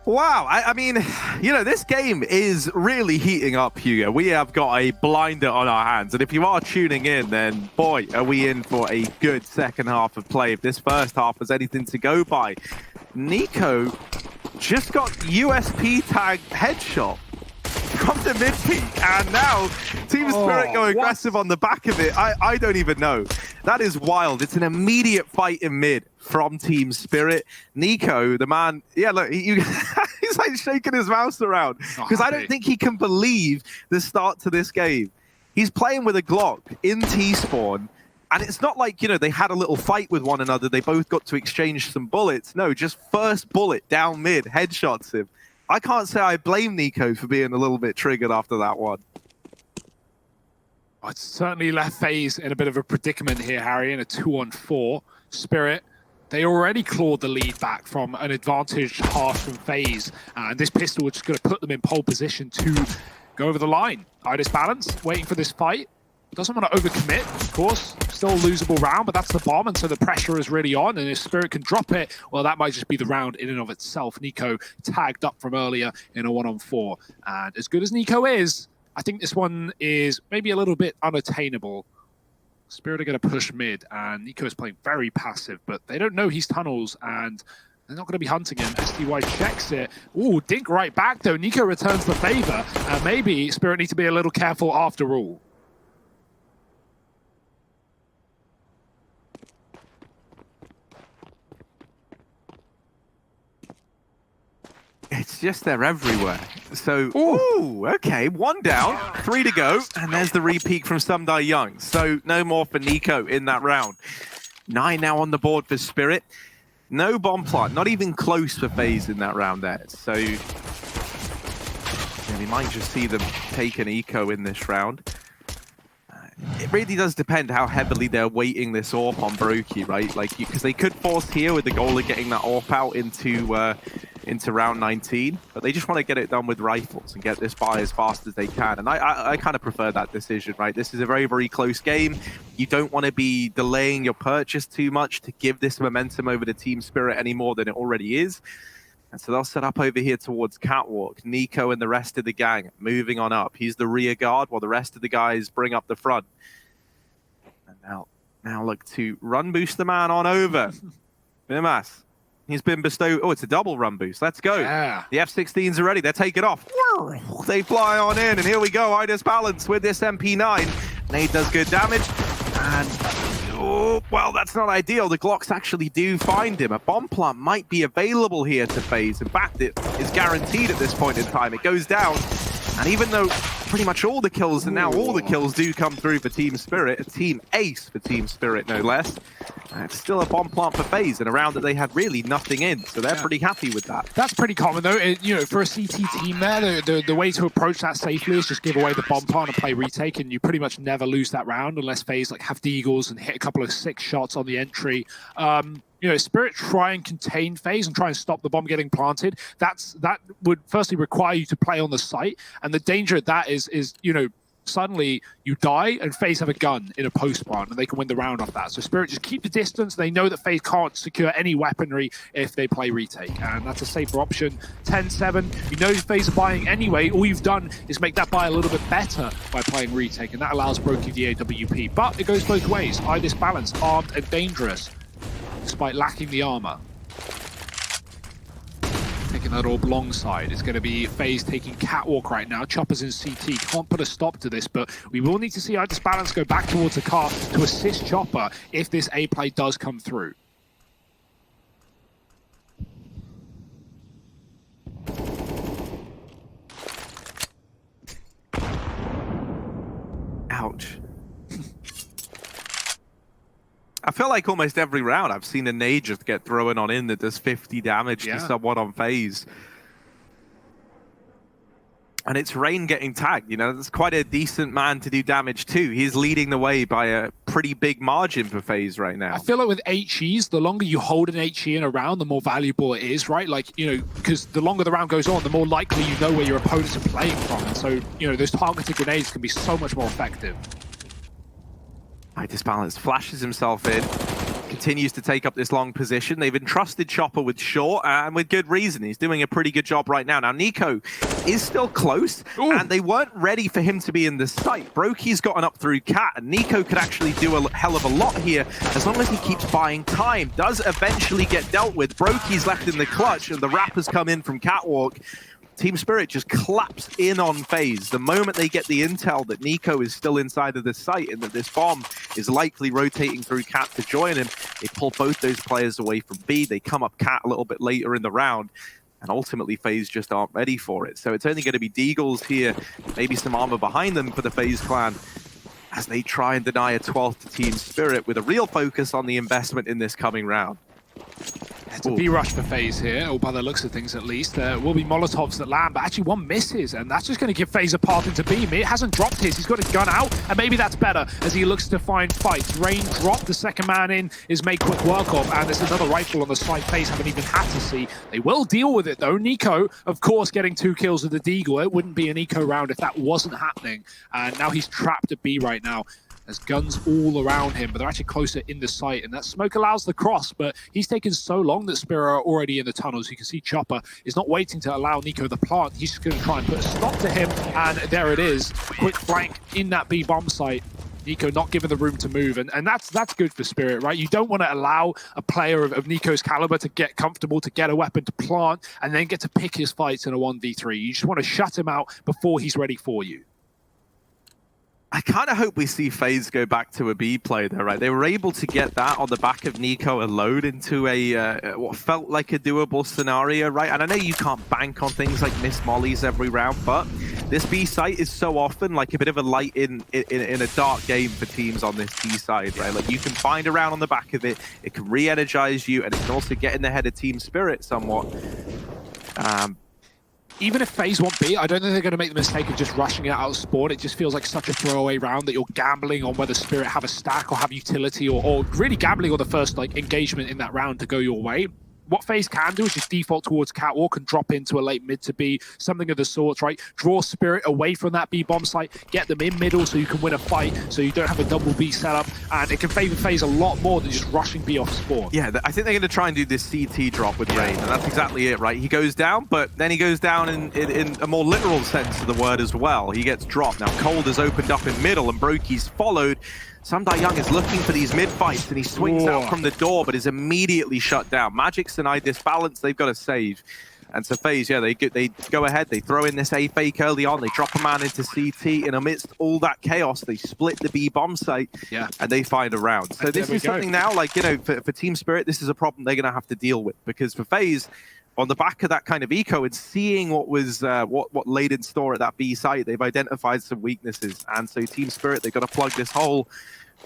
Speaker 2: Wow, I mean, you know, this game is really heating up, Hugo. We have got a blinder on our hands, and if you are tuning in, then boy, are we in for a good second half of play. If this first half has anything to go by, Nico just got USP tag headshot from the mid peak, and now Team Spirit go aggressive on the back of it. I don't even know. That is wild. It's an immediate fight in mid from Team Spirit. Nico, the man, yeah, look, he's like shaking his mouse around because I don't think he can believe the start to this game. He's playing with a Glock in T-spawn, and it's not like, you know, they had a little fight with one another. They both got to exchange some bullets. No, just first bullet down mid, headshots him. I can't say I blame Nico for being a little bit triggered after that one.
Speaker 1: It's certainly left FaZe in a bit of a predicament here, Harry, in a 2-on-4. Spirit, they already clawed the lead back from an advantage half from FaZe, and this pistol is just going to put them in pole position to go over the line. Iris Balance, waiting for this fight. Doesn't want to overcommit, of course. Still a losable round, but that's the bomb, and so the pressure is really on, and if Spirit can drop it, well, that might just be the round in and of itself. Nico tagged up from earlier in a 1-on-4, and as good as Nico is, I think this one is maybe a little bit unattainable. Spirit are going to push mid, and Nico is playing very passive, but they don't know he's tunnels, and They're not going to be hunting him. STY checks it. Ooh, dink right back though. Nico returns the favor. And maybe Spirit need to be a little careful after all.
Speaker 2: It's just they're everywhere. So, ooh, okay, 1 down, 3 to go, and there's the re-peak from Sumdai Young. So no more for Nico in that round. 9 now on the board for Spirit. No bomb plant, not even close for FaZe in that round there. So yeah, we might just see them take an eco in this round. It really does depend how heavily they're weighting this AWP on Brokey, right? Like, because they could force here with the goal of getting that AWP out into round 19, but they just want to get it done with rifles and get this by as fast as they can. And I kind of prefer that decision, right? This is a very, very close game. You don't want to be delaying your purchase too much to give this momentum over to Team Spirit any more than it already is. And so they'll set up over here towards Catwalk. Nico and the rest of the gang moving on up. He's the rear guard while the rest of the guys bring up the front. And now look to run boost the man on over. Mimas. He's been bestowed. Oh, it's a double run boost. Let's go.
Speaker 1: Yeah.
Speaker 2: The F-16s are ready. They're taking off. They fly on in, and here we go. Idis Balance with this MP9. Nade does good damage. And, oh, well, that's not ideal. The Glocks actually do find him. A bomb plant might be available here to FaZe. In fact, it is guaranteed at this point in time. It goes down. And even though pretty much all the kills, and now all the kills do come through for Team Spirit, a team ace for Team Spirit, no less. It's still a bomb plant for FaZe in a round that they had really nothing in, so they're pretty happy with that.
Speaker 1: That's pretty common though. You know, for a CT team there, the way to approach that safely is just give away the bomb plant and play retake, and you pretty much never lose that round unless FaZe like have deagles and hit a couple of 6 shots on the entry. You know, Spirit try and contain FaZe and try and stop the bomb getting planted. That would firstly require you to play on the site, and the danger of that is you know, suddenly you die and FaZe have a gun in a post plant and they can win the round off that. So Spirit just keep the distance. They know that FaZe can't secure any weaponry if they play retake, and that's a safer option. 10-7, you know FaZe are buying anyway. All you've done is make that buy a little bit better by playing retake, and that allows Brokey the AWP. But it goes both ways. Idis Balance, armed and dangerous, despite lacking the armor. Taking that orb long side. It's going to be FaZe taking Catwalk right now. Chopper's in CT. Can't put a stop to this, but we will need to see Idis Balance go back towards the car to assist Chopper if this A play does come through.
Speaker 2: Ouch. I feel like almost every round I've seen a nade just get thrown on in that does 50 damage to someone on FaZe. And it's Rain getting tagged, you know, that's quite a decent man to do damage too. He's leading the way by a pretty big margin for FaZe right now.
Speaker 1: I feel like with HEs, the longer you hold an HE in a round, the more valuable it is, right? Like, you know, because the longer the round goes on, the more likely you know where your opponents are playing from. And so, you know, those targeted grenades can be so much more effective.
Speaker 2: Idis Balance flashes himself in, continues to take up this long position. They've entrusted Chopper with short, and with good reason. He's doing a pretty good job right now. Now, Nico is still close, and they weren't ready for him to be in the site. Brokey's gotten up through Cat, and Nico could actually do a hell of a lot here as long as he keeps buying time. Does eventually get dealt with. Brokey's left in the clutch, and the rappers come in from Catwalk. Team Spirit just claps in on FaZe the moment they get the intel that Nico is still inside of the site and that this bomb is likely rotating through Cat to join him. They pull both those players away from B. They come up Cat a little bit later in the round, and ultimately FaZe just aren't ready for it. So it's only going to be deagles here, maybe some armor behind them for the FaZe clan as they try and deny a 12th to Team Spirit with a real focus on the investment in this coming round.
Speaker 1: It's a B-rush for FaZe here, or by the looks of things at least. There will be Molotovs that land, but actually one misses, and that's just going to give FaZe a path into B. It hasn't dropped his, he's got his gun out, and maybe that's better as he looks to find fights. Rain dropped, the second man in is made quick work of, and there's another rifle on the side. FaZe haven't even had to see. They will deal with it though. Nico, of course, getting 2 kills with the deagle. It wouldn't be an eco round if that wasn't happening, and now he's trapped at B right now. There's guns all around him, but they're actually closer in the site, and that smoke allows the cross, but he's taken so long that Spirit are already in the tunnels. You can see Chopper is not waiting to allow Nico the plant. He's just going to try and put a stop to him, and there it is. Quick flank in that B bomb site. Nico not given the room to move, and that's good for Spirit, right? You don't want to allow a player of Nico's caliber to get comfortable, to get a weapon to plant, and then get to pick his fights in a 1v3. You just want to shut him out before he's ready for you.
Speaker 2: I kind of hope we see FaZe go back to a B play though, right? They were able to get that on the back of Nico alone into a what felt like a doable scenario, right? And I know you can't bank on things like missed mollies every round, but this B site is so often like a bit of a light in a dark game for teams on this B side, right? Like you can find a round on the back of it, it can re-energize you, and it can also get in the head of Team Spirit somewhat.
Speaker 1: Even if FaZe want B, I don't think they're going to make the mistake of just rushing it out of spawn. It just feels like such a throwaway round that you're gambling on whether Spirit have a stack or have utility, or really gambling on the first like engagement in that round to go your way. What FaZe can do is just default towards Catwalk and drop into a late mid to B, something of the sort, right? Draw Spirit away from that B bomb site, get them in middle so you can win a fight, so you don't have a double B setup, and it can favor FaZe a lot more than just rushing B off spawn.
Speaker 2: Yeah, I think they're going to try and do this CT drop with Rain, and that's exactly it, right? He goes down, but then he goes down in a more literal sense of the word as well. He gets dropped. Now, Cold has opened up in middle, and Brokey's followed. Young is looking for these mid-fights, and he swings out from the door, but is immediately shut down. Magic's denied this balance. They've got to save. And so FaZe, yeah, they go ahead. They throw in this A fake early on. They drop a man into CT. And amidst all that chaos, they split the B bomb site, and they find a round. So this is something now, like, you know, for Team Spirit, this is a problem they're going to have to deal with. Because for FaZe, on the back of that kind of eco and seeing what was what laid in store at that B site, they've identified some weaknesses. And so Team Spirit, they've got to plug this hole.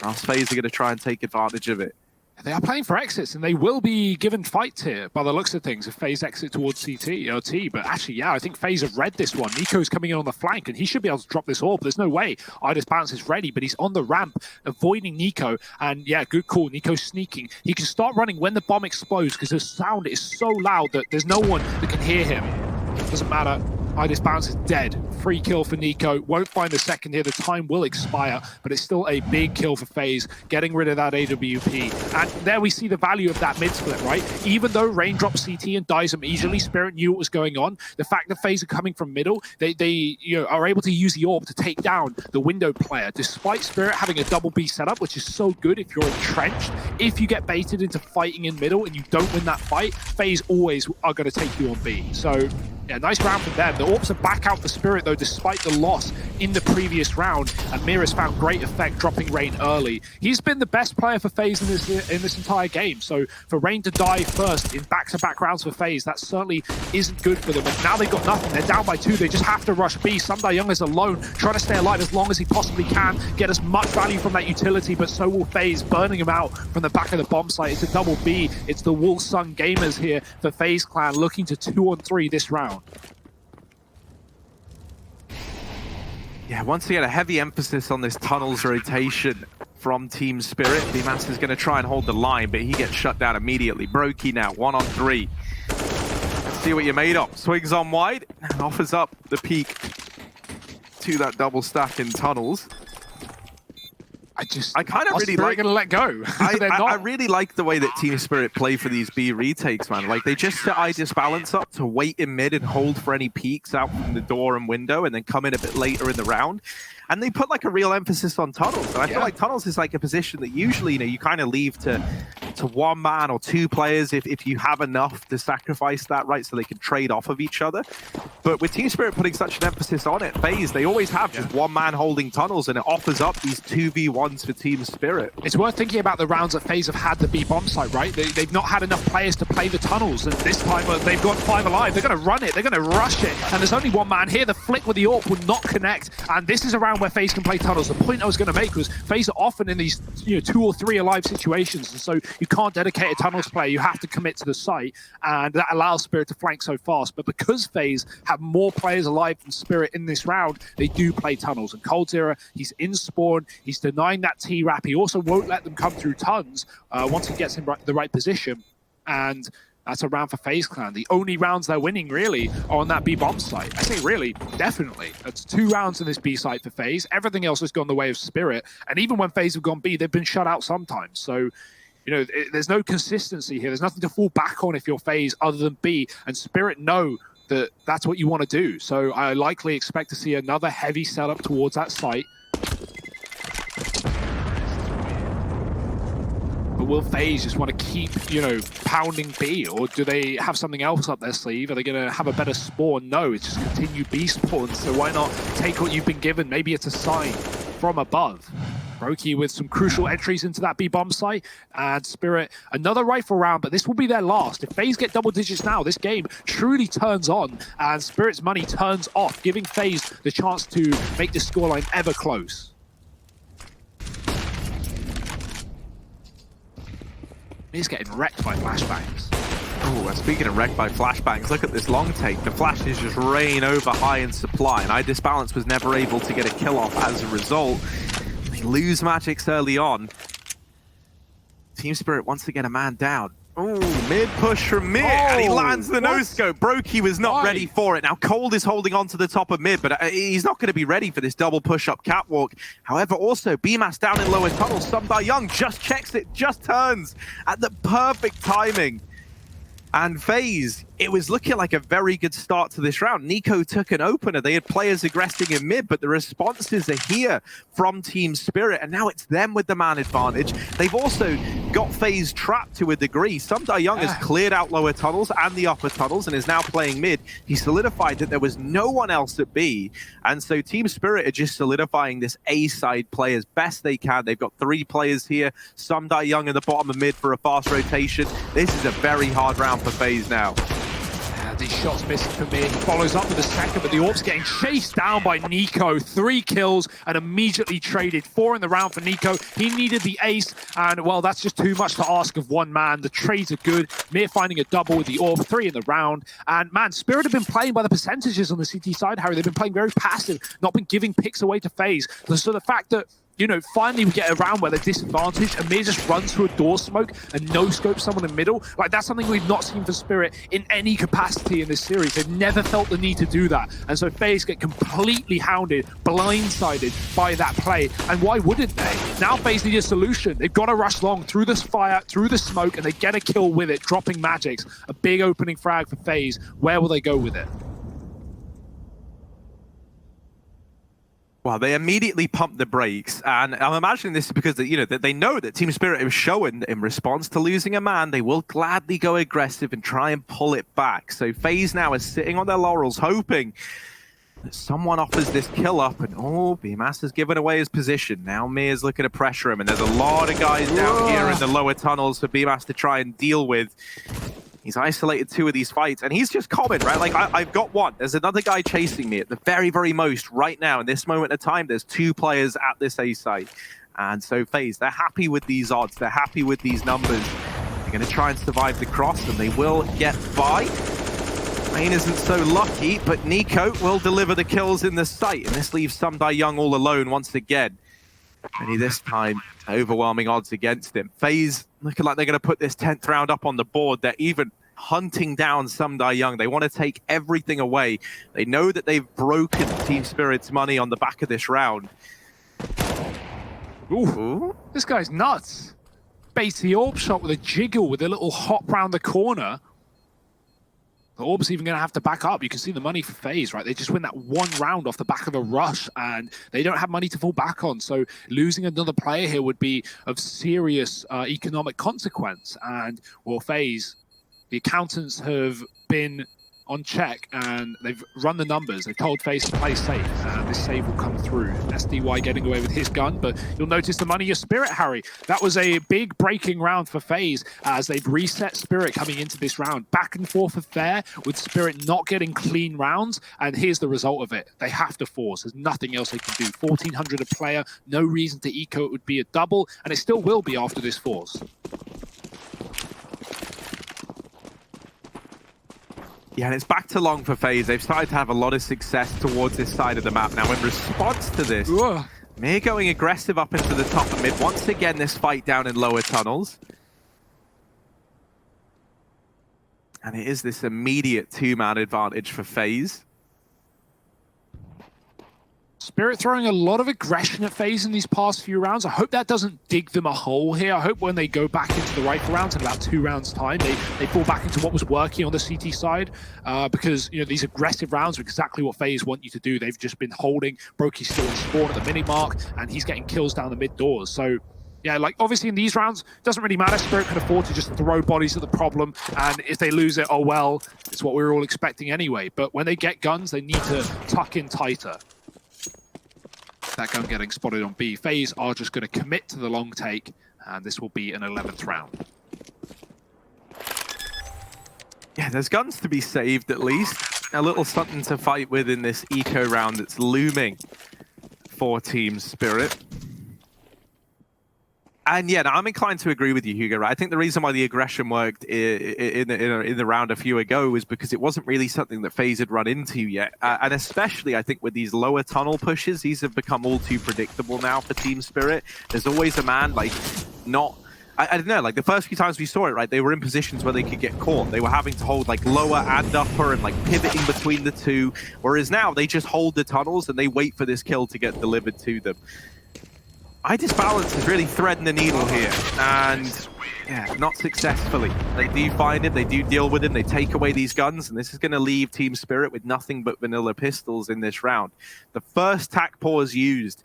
Speaker 2: Else FaZe are going to try and take advantage of it.
Speaker 1: They are playing for exits, and they will be given fights here by the looks of things if FaZe exit towards CT or T. But actually, yeah, I think FaZe have read this one. Nico's coming in on the flank, and he should be able to drop this orb. There's no way Idis Balance is ready, but he's on the ramp, avoiding Nico. And yeah, good call. Nico's sneaking. He can start running when the bomb explodes because the sound is so loud that there's no one that can hear him. Doesn't matter. Idis Balance is dead. Free kill for Nico. Won't find the second here. The time will expire, but it's still a big kill for FaZe, getting rid of that AWP. And there we see the value of that mid split, right? Even though Rain drops CT and dies immediately, Spirit knew what was going on. The fact that FaZe are coming from middle, they are able to use the orb to take down the window player, despite Spirit having a double B setup, which is so good if you're entrenched. If you get baited into fighting in middle and you don't win that fight, FaZe always are going to take you on B. So yeah, nice round from them. The Orbs are back out for Spirit, though, despite the loss in the previous round. And Mira's found great effect dropping Rain early. He's been the best player for FaZe in this entire game. So for Rain to die first in back-to-back rounds for FaZe, that certainly isn't good for them. And now they've got nothing. They're down by 2. They just have to rush B. Young is alone, trying to stay alive as long as he possibly can, get as much value from that utility, but so will FaZe, burning him out from the back of the bomb site. It's a double B. It's the Wolfsung Gamers here for FaZe Clan, looking to 2-on-3 this round.
Speaker 2: Yeah, once again, a heavy emphasis on this tunnels rotation from Team Spirit. Dimas is going to try and hold the line, but he gets shut down immediately. Brokey now, 1-on-3. See what you're made of. Swings on wide and offers up the peak to that double stack in tunnels.
Speaker 1: I kind of really like. Gonna let go.
Speaker 2: I really like the way that Team Spirit play for these B retakes, man. Like they just set Idis Balance up to wait in mid and hold for any peeks out from the door and window, and then come in a bit later in the round. And they put like a real emphasis on tunnels. And I feel like tunnels is like a position that usually, you kind of leave to one man or two players if you have enough to sacrifice that, right? So they can trade off of each other. But with Team Spirit putting such an emphasis on it, FaZe, they always have just one man holding tunnels, and it offers up these 2v1s for Team Spirit.
Speaker 1: It's worth thinking about the rounds that FaZe have had the B bomb site, right? They've not had enough players to play the tunnels, and this time they've got 5 alive. They're going to run it. They're going to rush it. And there's only one man here. The flick with the AWP will not connect. And this is a round where FaZe can play tunnels. The point I was going to make was FaZe are often in these 2 or 3 alive situations, and so you can't dedicate a tunnels player. You have to commit to the site, and that allows Spirit to flank so fast. But because FaZe have more players alive than Spirit in this round, they do play tunnels. And Cold Zero, he's in spawn. He's denying that T-Rap. He also won't let them come through tons once he gets in the right position. And that's a round for FaZe Clan. The only rounds they're winning, really, are on that B bomb site. I say really, definitely. That's 2 rounds in this B site for FaZe. Everything else has gone the way of Spirit. And even when FaZe have gone B, they've been shut out sometimes. So, there's no consistency here. There's nothing to fall back on if you're FaZe other than B. And Spirit know that that's what you want to do. So I likely expect to see another heavy setup towards that site. But will FaZe just want to keep, you know, pounding B, or do they have something else up their sleeve? Are they going to have a better spawn? No, it's just continue B spawns. So why not take what you've been given? Maybe it's a sign from above. Brokey with some crucial entries into that B bomb site, and Spirit another rifle round, but this will be their last. If FaZe get double digits now, this game truly turns on, and Spirit's money turns off, giving FaZe the chance to make this scoreline ever close. He's getting wrecked by flashbangs.
Speaker 2: Oh, and speaking of wrecked by flashbangs, look at this long take. The flashes just rain over high in supply, and iDisbalance was never able to get a kill off as a result. They lose Magics early on. Team Spirit wants to get a man down. Oh, mid push from mid, and he lands the no-scope. Brokey was not ready for it. Now, Cold is holding on to the top of mid, but he's not going to be ready for this double push-up catwalk. However, also, BMAS down in lower tunnel. Young just checks it, just turns at the perfect timing. And FaZe, it was looking like a very good start to this round. Nico took an opener. They had players aggressing in mid, but the responses are here from Team Spirit, and now it's them with the man advantage. They've also got FaZe trapped to a degree. Young has cleared out lower tunnels and the upper tunnels and is now playing mid. He solidified that there was no one else at B, and so Team Spirit are just solidifying this A side play as best they can. They've got 3 players here. Young in the bottom of mid for a fast rotation. This is a very hard round for FaZe now.
Speaker 1: These shots missing for me. He follows up with a second, but the Orb's getting chased down by Nico. 3 kills and immediately traded. 4 in the round for Nico. He needed the ace, and well, that's just too much to ask of one man. The trades are good. Mir finding a double with the Orb, 3 in the round. And man, Spirit have been playing by the percentages on the CT side, Harry. They've been playing very passive, not been giving picks away to FaZe. So the fact that, you know, finally we get a round where they're disadvantaged and Mir just runs through a door smoke and no-scopes someone in the middle. Like, that's something we've not seen for Spirit in any capacity in this series. They've never felt the need to do that. And so FaZe get completely hounded, blindsided by that play. And why wouldn't they? Now FaZe need a solution. They've got to rush long through this fire, through the smoke, and they get a kill with it, dropping Magics. A big opening frag for FaZe. Where will they go with it?
Speaker 2: Well, they immediately pumped the brakes, and I'm imagining this is because that they know that Team Spirit has shown in response to losing a man, they will gladly go aggressive and try and pull it back. So FaZe now is sitting on their laurels, hoping that someone offers this kill up, and BMAS has given away his position. Now Mir's looking to pressure him, and there's a lot of guys down here in the lower tunnels for BMAS to try and deal with. He's isolated 2 of these fights, and he's just common, right? Like, I've got 1. There's another guy chasing me at the very, very most right now. In this moment of time, there's 2 players at this A site. And so FaZe, they're happy with these odds. They're happy with these numbers. They're going to try and survive the cross, and they will get by. Main isn't so lucky, but Nico will deliver the kills in the site, and this leaves Young all alone once again. Only this time, overwhelming odds against him. FaZe looking like they're going to put this 10th round up on the board. They're even hunting down Young. They want to take everything away. They know that they've broken Team Spirit's money on the back of this round.
Speaker 1: Ooh. This guy's nuts. Baits the Orb shot with a jiggle with a little hop round the corner. The Orb's even going to have to back up. You can see the money for FaZe, right? They just win that 1 round off the back of a rush, and they don't have money to fall back on. So losing another player here would be of serious economic consequence. And, well, FaZe, the accountants have been on check, and they've run the numbers. They told FaZe to play safe, and this save will come through. SDY getting away with his gun, but you'll notice the money is Spirit, Harry. That was a big breaking round for FaZe as they've reset Spirit coming into this round. Back and forth affair with Spirit not getting clean rounds, and here's the result of it. They have to force. There's nothing else they can do. 1,400 a player, no reason to eco. It would be a double, and it still will be after this force.
Speaker 2: Yeah, and it's back to long for FaZe. They've started to have a lot of success towards this side of the map. Now, in response to this, Mir going aggressive up into the top of mid. Once again, this fight down in lower tunnels. And it is this immediate 2-man advantage for FaZe.
Speaker 1: Spirit throwing a lot of aggression at FaZe in these past few rounds. I hope that doesn't dig them a hole here. I hope when they go back into the rifle rounds in about 2 rounds' time, they fall back into what was working on the CT side. Because, you know, these aggressive rounds are exactly what FaZe want you to do. They've just been holding. Brokey's still in spawn at the mini mark, and he's getting kills down the mid doors. So Yeah, like obviously in these rounds, doesn't really matter. Spirit can afford to just throw bodies at the problem, and if they lose it, oh well, it's what we were all expecting anyway. But when they get guns, they need to tuck in tighter. That gun getting spotted on B. FaZe are just going to commit to the long take, and this will be an 11th round.
Speaker 2: Yeah, there's guns to be saved at least. A little something to fight with in this eco round that's looming for Team Spirit. And yeah, I'm inclined to agree with you, Hugo. Right? I think the reason why the aggression worked in the round a few ago was because it wasn't really something that FaZe had run into yet. And especially, I think, with these lower tunnel pushes, these have become all too predictable now for Team Spirit. There's always a man, like, not... I don't know, like the first few times we saw it, right, they were in positions where they could get caught. They were having to hold like lower and upper and like pivoting between the two. Whereas now they just hold the tunnels and they wait for this kill to get delivered to them. iDisbalance is really threading the needle here, and yeah, not successfully. They do find him, they do deal with him, they take away these guns, and this is going to leave Team Spirit with nothing but vanilla pistols in this round. The first tac pause used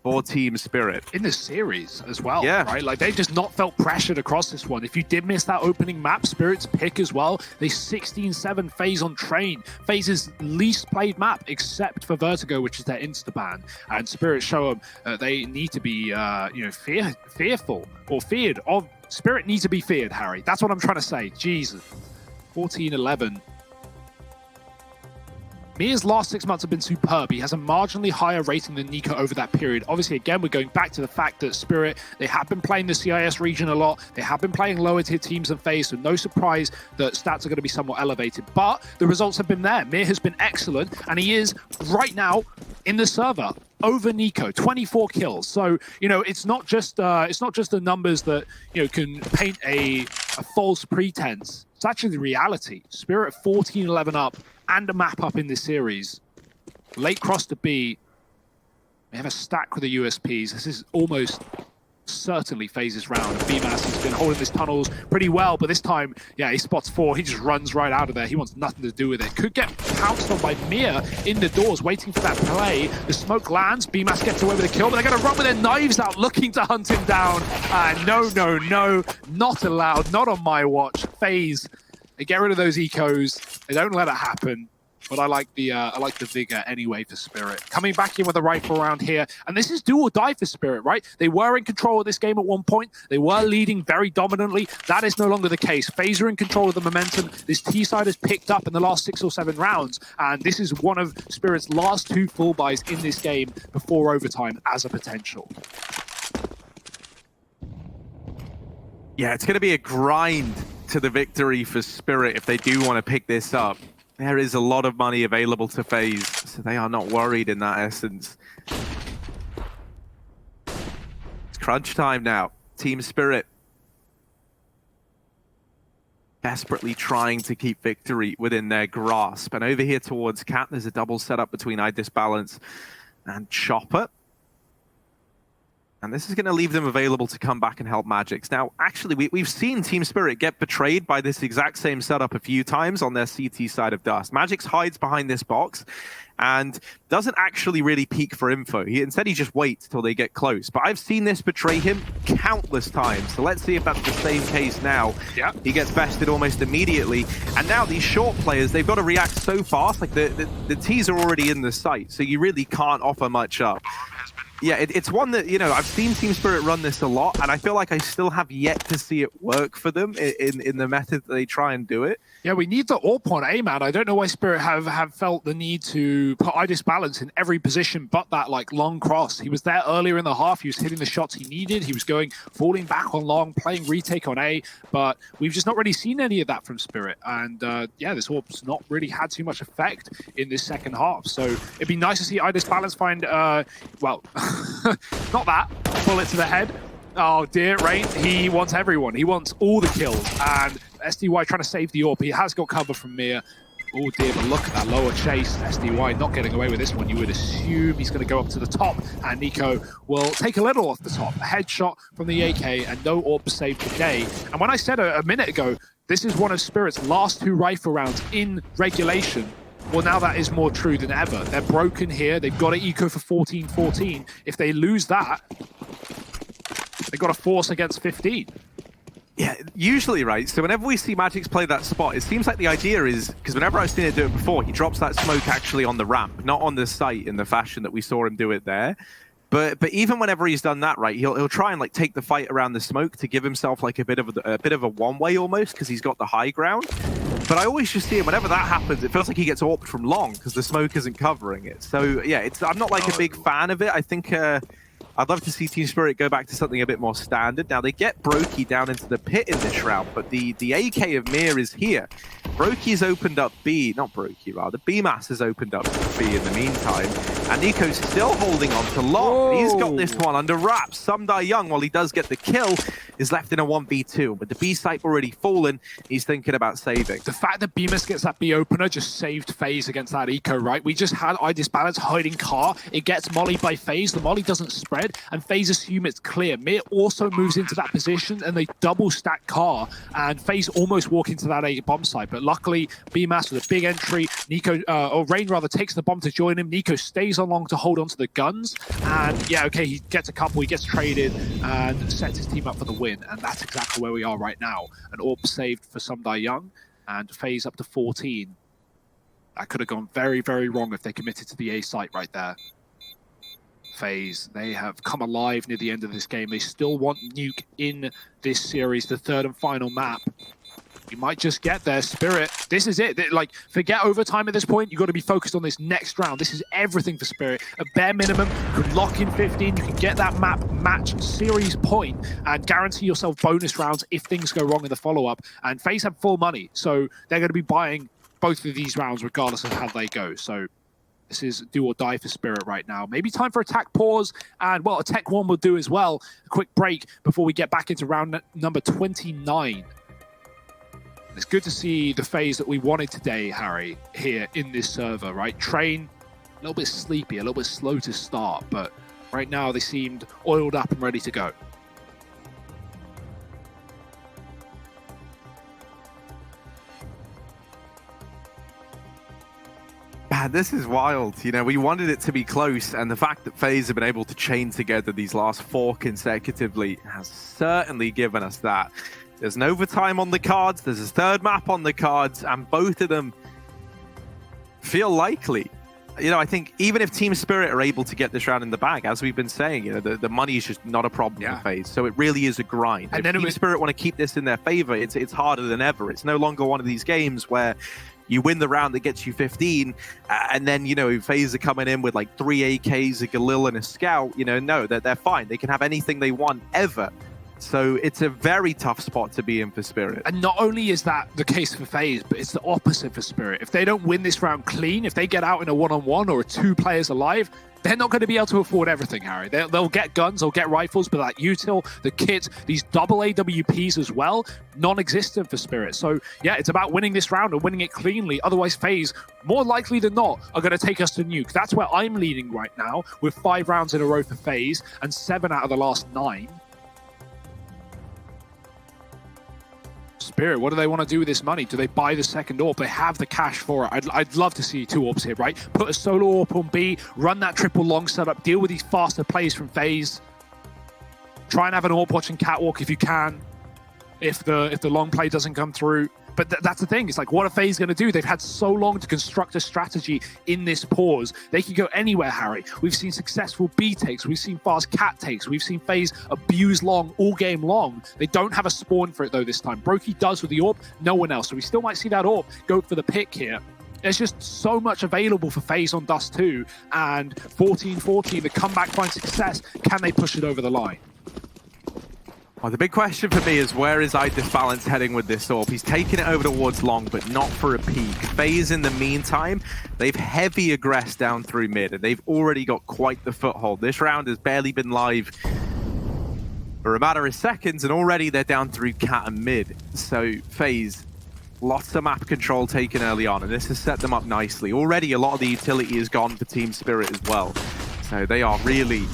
Speaker 2: for Team Spirit.
Speaker 1: In this series as well,
Speaker 2: yeah.
Speaker 1: Right? Like, they've just not felt pressured across this one. If you did miss that opening map, Spirit's pick as well. They 16-7 FaZe on Train. FaZe's least played map, except for Vertigo, which is their insta-ban. And Spirit show them they need to be, fearful or feared of. Spirit needs to be feared, Harry. That's what I'm trying to say. Jesus. 14-11. Mia's last 6 months have been superb. He has a marginally higher rating than Nico over that period. Obviously, again, we're going back to the fact that Spirit, they have been playing the CIS region a lot. They have been playing lower tier teams than FaZe, so no surprise that stats are going to be somewhat elevated. But the results have been there. Mia has been excellent, and he is right now in the server over Nico, 24 kills. So, it's not just the numbers that, can paint a false pretense. It's actually the reality. Spirit 14-11 up and a map up in this series. Late cross to B. They have a stack with the USPs. This is almost certainly FaZe's round. BMAS has been holding his tunnels pretty well, but this time, yeah, he spots 4. He just runs right out of there. He wants nothing to do with it. Could get pounced on by Mia in the doors, waiting for that play. The smoke lands. BMAS gets away with a kill, but they're going to run with their knives out, looking to hunt him down. No, not allowed. Not on my watch. FaZe, they get rid of those ecos. They don't let it happen. But I like the vigor anyway for Spirit. Coming back in with a rifle round here. And this is do or die for Spirit, right? They were in control of this game at one point. They were leading very dominantly. That is no longer the case. FaZe are in control of the momentum. This T side has picked up in the last 6 or 7 rounds. And this is one of Spirit's last 2 full buys in this game before overtime as a potential.
Speaker 2: Yeah, it's going to be a grind to the victory for Spirit if they do want to pick this up. There is a lot of money available to FaZe, so they are not worried in that essence. It's crunch time now. Team Spirit desperately trying to keep victory within their grasp. And over here towards Cat, there's a double setup between iDisbalance and Chopper. And this is going to leave them available to come back and help Magics. Now, actually, we've seen Team Spirit get betrayed by this exact same setup a few times on their CT side of Dust. Magics hides behind this box and doesn't actually really peek for info. Instead, he just waits till they get close. But I've seen this betray him countless times. So let's see if that's the same case now.
Speaker 1: Yeah.
Speaker 2: He gets bested almost immediately. And now these short players, they've got to react so fast. Like the T's are already in the site, so you really can't offer much up. Yeah, it's one that, I've seen Team Spirit run this a lot, and I feel like I still have yet to see it work for them in the method that they try and do it.
Speaker 1: Yeah, we need the AWP on A, man. I don't know why Spirit have felt the need to put iDisbalance in every position but that, long cross. He was there earlier in the half. He was hitting the shots he needed. He was falling back on long, playing retake on A, but we've just not really seen any of that from Spirit. And, this AWP's not really had too much effect in this second half. So it'd be nice to see iDisbalance find, not that, bullet to the head. Oh dear, Rain, he wants everyone. He wants all the kills. And SDY trying to save the AWP. He has got cover from Mia. Oh dear, but look at that lower chase. SDY not getting away with this one. You would assume he's going to go up to the top, and Nico will take a little off the top. A headshot from the AK, and no AWP saved today. And when I said a minute ago, this is one of Spirit's last 2 rifle rounds in regulation, well, now that is more true than ever. They're broken here. They've got an eco for 14-14. If they lose that, They got a force against 15.
Speaker 2: Yeah, usually, right? So whenever we see Magix play that spot, it seems like the idea is, because whenever I've seen it do it before, he drops that smoke actually on the ramp, not on the site in the fashion that we saw him do it there. But even whenever he's done that, right, he'll try and like take the fight around the smoke to give himself like a bit of a one-way almost, because he's got the high ground. But I always just see him, whenever that happens, it feels like he gets AWP'd from long because the smoke isn't covering it. So yeah, I'm not like a big fan of it. I think I'd love to see Team Spirit go back to something a bit more standard. Now, they get Brokey down into the pit in this round, but the AK of Mir is here. Brokey's opened up B, not Brokey rather, BMAS has opened up B in the meantime, and Nico's still holding on to long.
Speaker 1: Whoa.
Speaker 2: He's got this one under wraps. Sumdai Young, while he does get the kill, is left in a 1v2, but the B site already fallen. He's thinking about saving.
Speaker 1: The fact that BMAS gets that B opener just saved FaZe against that eco, right? We just had iDisbalance hiding car. It gets mollied by FaZe. The molly doesn't spread, and FaZe assume it's clear. Mir also moves into that position, and they double stack car, and FaZe almost walk into that A bomb site. But luckily, BMAS with a big entry. Nico, or Rain rather, takes the bomb to join him. Nico stays on long to hold on to the guns, and yeah, okay, he gets a couple, he gets traded, and sets his team up for the win. And that's exactly where we are right now. An AWP saved for Sumdai Young, and FaZe up to 14. That could have gone very, very wrong if they committed to the A site right there. FaZe, they have come alive near the end of this game. They still want Nuke in this series, the third and final map. You might just get there, Spirit. This is it. Like, forget overtime at this point. You've got to be focused on this next round. This is everything for Spirit. At bare minimum, you can lock in 15. You can get that map match series point and guarantee yourself bonus rounds if things go wrong in the follow-up. And FaZe have full money, so they're going to be buying both of these rounds regardless of how they go. So this is do or die for Spirit right now. Maybe time for attack pause, and well, a tech one will do as well. A quick break before we get back into round number 29. It's good to see the FaZe that we wanted today, Harry, here in this server, right? Train, a little bit sleepy, a little bit slow to start, but right now they seemed oiled up and ready to go.
Speaker 2: Man, this is wild. You know, we wanted it to be close, and the fact that FaZe have been able to chain together these last 4 consecutively has certainly given us that. There's an overtime on the cards, there's a third map on the cards, and both of them feel likely. You know, I think even if Team Spirit are able to get this round in the bag, as we've been saying, you know, the money is just not a problem for FaZe. So it really is a grind. And if Team Spirit want to keep this in their favor, it's harder than ever. It's no longer one of these games where you win the round that gets you 15, and then, you know, FaZe are coming in with like 3 AKs, a Galil, and a Scout. You know, no, they're fine. They can have anything they want ever. So it's a very tough spot to be in for Spirit.
Speaker 1: And not only is that the case for FaZe, but it's the opposite for Spirit. If they don't win this round clean, if they get out in a one-on-one or 2 players alive, they're not going to be able to afford everything, Harry. They'll get guns, they'll get rifles, but that util, the kit, these double AWPs as well, non-existent for Spirit. So yeah, it's about winning this round and winning it cleanly. Otherwise, FaZe, more likely than not, are going to take us to Nuke. That's where I'm leading right now, with 5 rounds in a row for FaZe and 7 out of the last 9. Spirit, what do they want to do with this money? Do they buy the second AWP? They have the cash for it. I'd love to see 2 AWPs here, right? Put a solo AWP on B, run that triple long setup, deal with these faster plays from FaZe. Try and have an AWP watching catwalk if you can, if the long play doesn't come through. But that's the thing. It's like, what are FaZe going to do? They've had so long to construct a strategy in this pause. They can go anywhere, Harry. We've seen successful B takes. We've seen fast cat takes. We've seen FaZe abuse long all game long. They don't have a spawn for it, though, this time. Brokey does with the AWP. No one else. So we still might see that AWP go for the pick here. There's just so much available for FaZe on Dust 2. And 14-14, the comeback finds success. Can they push it over the line?
Speaker 2: Well, the big question for me is, where is iDisbalance heading with this AWP? He's taking it over towards long, but not for a peak. FaZe, in the meantime, they've heavy aggressed down through mid, and they've already got quite the foothold. This round has barely been live for a matter of seconds, and already they're down through cat and mid. So FaZe, lots of map control taken early on, and this has set them up nicely. Already a lot of the utility is gone for Team Spirit as well. So they are really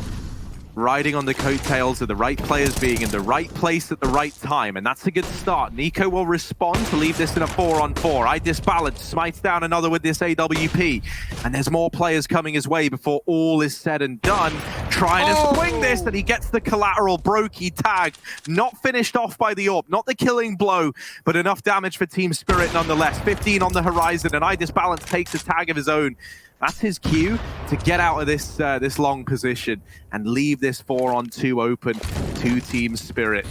Speaker 2: riding on the coattails of the right players being in the right place at the right time, and that's a good start. Nico will respond to leave this in a 4-on-4. iDisbalance smites down another with this AWP, and there's more players coming his way before all is said and done. trying to swing this, and he gets the collateral. Brokey tagged, not finished off by the AWP, not the killing blow, but enough damage for Team Spirit nonetheless. 15 on the horizon, and iDisbalance takes a tag of his own. That's his cue to get out of this this long position and leave this 4-on-2 open to Team Spirit.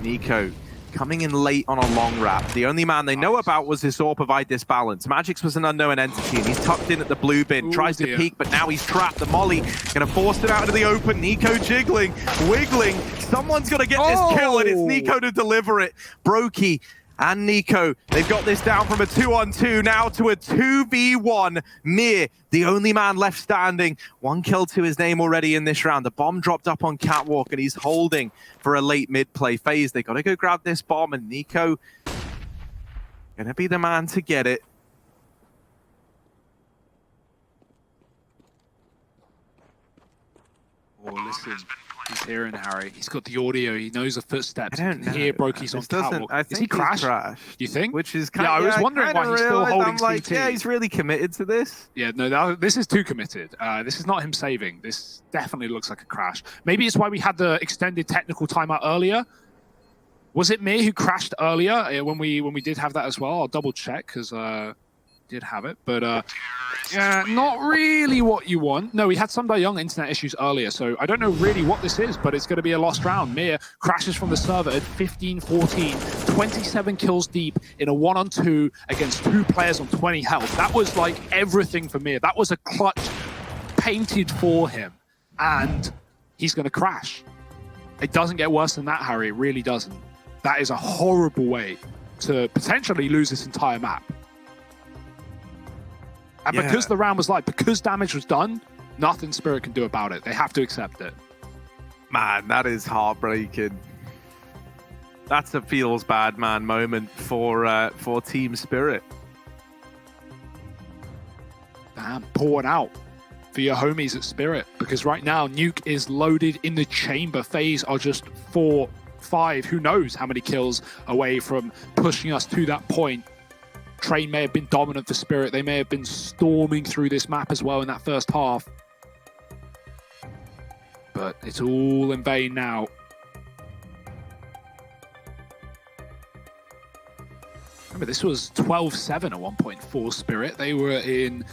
Speaker 2: NiKo coming in late on a long wrap. The only man they know about was his AWP of iDisbalance. Magix was an unknown entity, and he's tucked in at the blue bin, tries to peek, but now he's trapped. The molly gonna force it out into the open. NiKo jiggling, wiggling. Someone's gonna get this kill, and it's NiKo to deliver it. Brokey and NiKo, they've got this down from a 2-on-2 now to a 2v1. Mir, the only man left standing. 1 kill to his name already in this round. The bomb dropped up on Catwalk, and he's holding for a late mid-play phase. They got to go grab this bomb, and NiKo gonna be the man to get it.
Speaker 1: Oh, listen. He's hearing Harry. He's got the audio. He knows the footsteps.
Speaker 2: I don't know.
Speaker 1: Hear Brokey's on Catwalk.
Speaker 2: I think
Speaker 1: Is he crashed?
Speaker 2: You
Speaker 1: think?
Speaker 2: Which is kind
Speaker 1: yeah,
Speaker 2: of,
Speaker 1: I was wondering why he's still holding
Speaker 2: I'm like,
Speaker 1: CT.
Speaker 2: yeah, he's really committed to this.
Speaker 1: Yeah, no, this is too committed. This is not him saving. This definitely looks like a crash. Maybe it's why we had the extended technical timeout earlier. Was it me who crashed earlier when we did have that as well? I'll double check because did have it, but yeah, not really what you want. No, we had some young internet issues earlier, so I don't know really what this is, but it's going to be a lost round. Mir crashes from the server at 15-14, 27 kills deep in a 1-on-2 against 2 players on 20 health. That was like everything for Mir. That was a clutch painted for him, and he's going to crash. It doesn't get worse than that, Harry. It really doesn't. That is a horrible way to potentially lose this entire map. And because the round was live, because damage was done, nothing Spirit can do about it. They have to accept it.
Speaker 2: Man, that is heartbreaking. That's a feels bad man moment for Team Spirit.
Speaker 1: Damn, pour one out for your homies at Spirit. Because right now, Nuke is loaded in the chamber. FaZe are just 4, 5, who knows how many kills away from pushing us to that point. Train may have been dominant for Spirit. They may have been storming through this map as well in that first half. But it's all in vain now. Remember, this was 12-7 at one point for Spirit. They were in